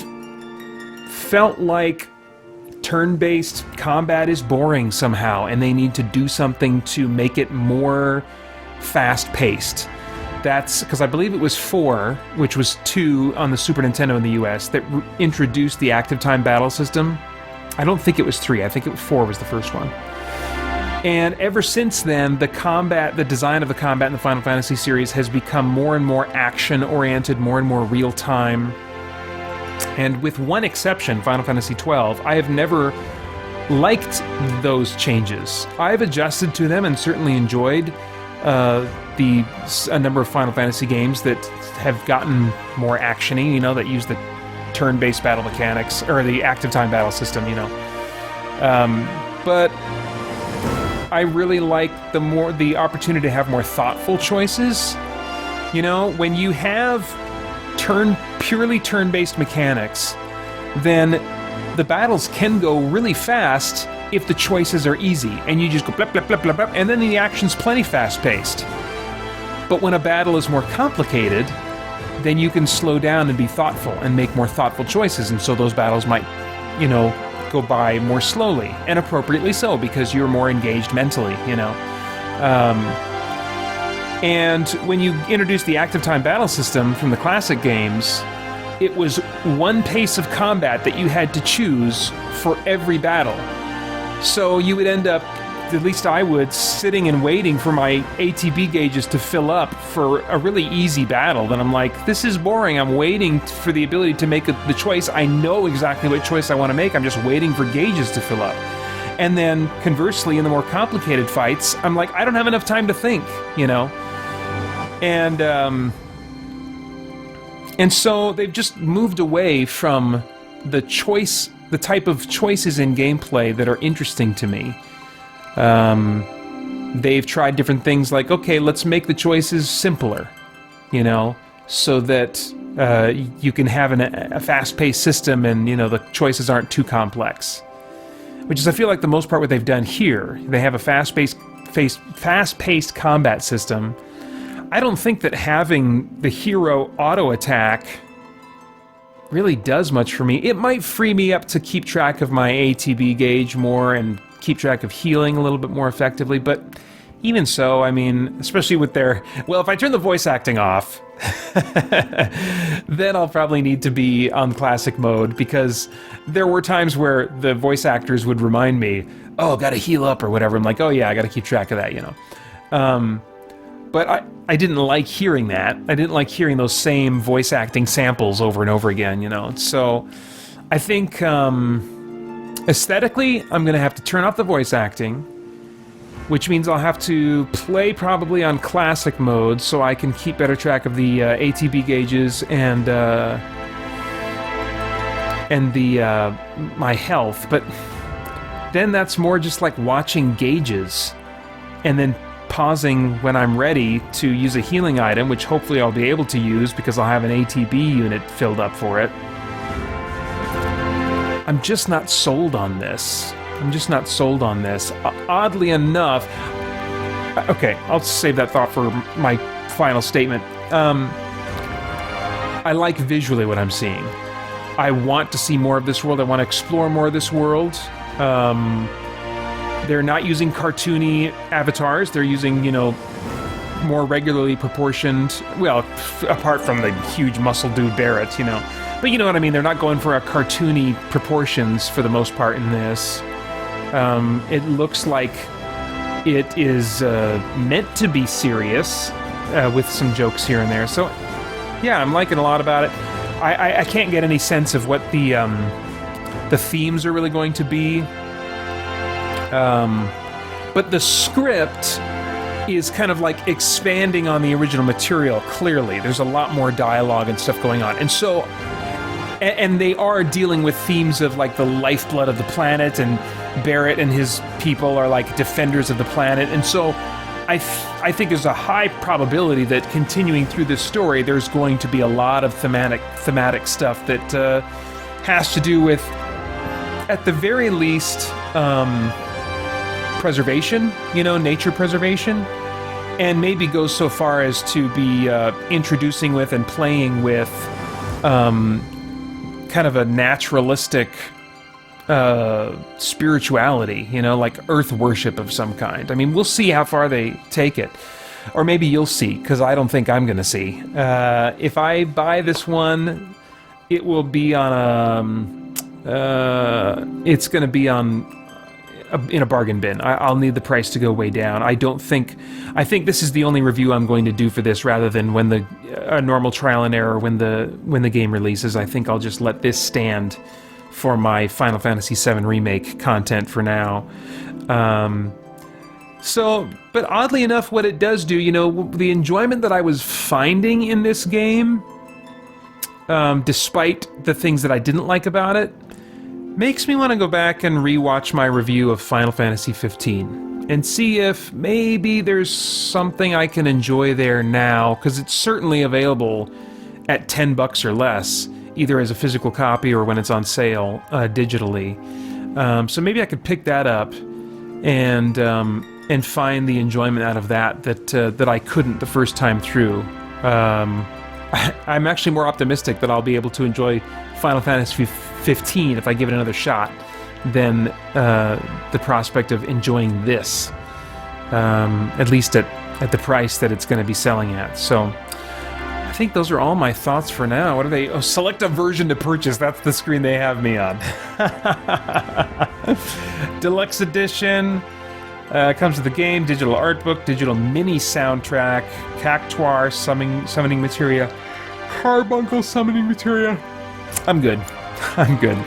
felt like turn-based combat is boring somehow, and they need to do something to make it more fast-paced. That's because I believe it was 4, which was 2 on the Super Nintendo in the US, that introduced the active time battle system. I don't think it was 3, I think 4 was the first one. And ever since then, the design of the combat in the Final Fantasy series has become more and more action-oriented, more and more real-time. And with one exception, Final Fantasy XII, I have never liked those changes. I've adjusted to them and certainly enjoyed a number of Final Fantasy games that have gotten more action-y, you know, that use the turn-based battle mechanics, or the active time battle system, you know. But I really like the opportunity to have more thoughtful choices. You know, when you have purely turn-based mechanics, then the battles can go really fast if the choices are easy, and you just go blip, blip, blip, blip, blip, and then the action's plenty fast-paced. But when a battle is more complicated, then you can slow down and be thoughtful and make more thoughtful choices, and so those battles might, you know, go by more slowly, and appropriately so, because you're more engaged mentally, you know. And when you introduce the active time battle system from the classic games, it was one pace of combat that you had to choose for every battle. So you would end up, at least I would, sitting and waiting for my ATB gauges to fill up for a really easy battle. Then I'm like, this is boring. I'm waiting for the ability to make the choice. I know exactly what choice I want to make. I'm just waiting for gauges to fill up. And then conversely, in the more complicated fights, I'm like, I don't have enough time to think, you know? And so they've just moved away from the type of choices in gameplay that are interesting to me. They've tried different things like, okay, let's make the choices simpler, you know, so that you can have a fast-paced system and, you know, the choices aren't too complex. Which is, I feel like, the most part what they've done here. They have a fast-paced combat system. I don't think that having the hero auto-attack really does much for me. It might free me up to keep track of my ATB gauge more and keep track of healing a little bit more effectively, but even so, I mean, especially with their... Well, if I turn the voice acting off, then I'll probably need to be on classic mode, because there were times where the voice actors would remind me, oh, gotta heal up or whatever. I'm like, oh yeah, I gotta keep track of that, you know. But I didn't like hearing that. I didn't like hearing those same voice acting samples over and over again, you know. So I think aesthetically, I'm going to have to turn off the voice acting, which means I'll have to play probably on classic mode so I can keep better track of the ATB gauges and my health. But then that's more just like watching gauges and then pausing when I'm ready to use a healing item, which hopefully I'll be able to use because I'll have an ATB unit filled up for it. I'm just not sold on this. Oddly enough... Okay, I'll save that thought for my final statement. I like visually what I'm seeing. I want to see more of this world. I want to explore more of this world. They're not using cartoony avatars. They're using, you know, more regularly proportioned... Well, apart from the huge muscle dude Barrett, you know. But you know what I mean? They're not going for a cartoony proportions for the most part in this. It looks like it is meant to be serious, with some jokes here and there. So, yeah, I'm liking a lot about it. I can't get any sense of what the themes are really going to be. But the script is kind of like expanding on the original material, clearly. There's a lot more dialogue and stuff going on. And so, and they are dealing with themes of like the lifeblood of the planet, and Barrett and his people are like defenders of the planet. And so I think there's a high probability that continuing through this story, there's going to be a lot of thematic stuff that has to do with, at the very least, preservation, you know, nature preservation, and maybe goes so far as to be introducing with and playing with kind of a naturalistic spirituality, you know, like earth worship of some kind. I mean, we'll see how far they take it. Or maybe you'll see, because I don't think I'm going to see. If I buy this one, it will be on it's going to be on in a bargain bin. I'll need the price to go way down. I think this is the only review I'm going to do for this, rather than when a normal trial and error when the game releases. I think I'll just let this stand for my Final Fantasy VII Remake content for now. But oddly enough, what it does do, you know, the enjoyment that I was finding in this game, despite the things that I didn't like about it, makes me want to go back and rewatch my review of Final Fantasy XV. and see if maybe there's something I can enjoy there now, because it's certainly available at $10 or less, either as a physical copy or when it's on sale digitally. So maybe I could pick that up and find the enjoyment out of that I couldn't the first time through. I'm actually more optimistic that I'll be able to enjoy Final Fantasy 15 if I give it another shot than the prospect of enjoying this, at least at the price that it's going to be selling at. So I think those are all my thoughts for now. What are they? Oh, select a version to purchase. That's the screen they have me on. Deluxe edition. Comes with the game, digital art book, digital mini soundtrack, Cactuar summoning materia, Carbuncle summoning materia. I'm good. I'm good.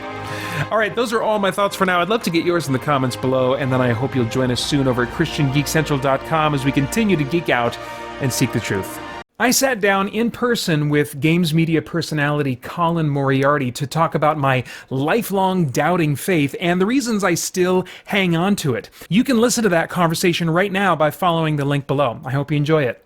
All right, those are all my thoughts for now. I'd love to get yours in the comments below, and then I hope you'll join us soon over at christiangeekcentral.com as we continue to geek out and seek the truth. I sat down in person with games media personality Colin Moriarty to talk about my lifelong doubting faith and the reasons I still hang on to it. You can listen to that conversation right now by following the link below. I hope you enjoy it.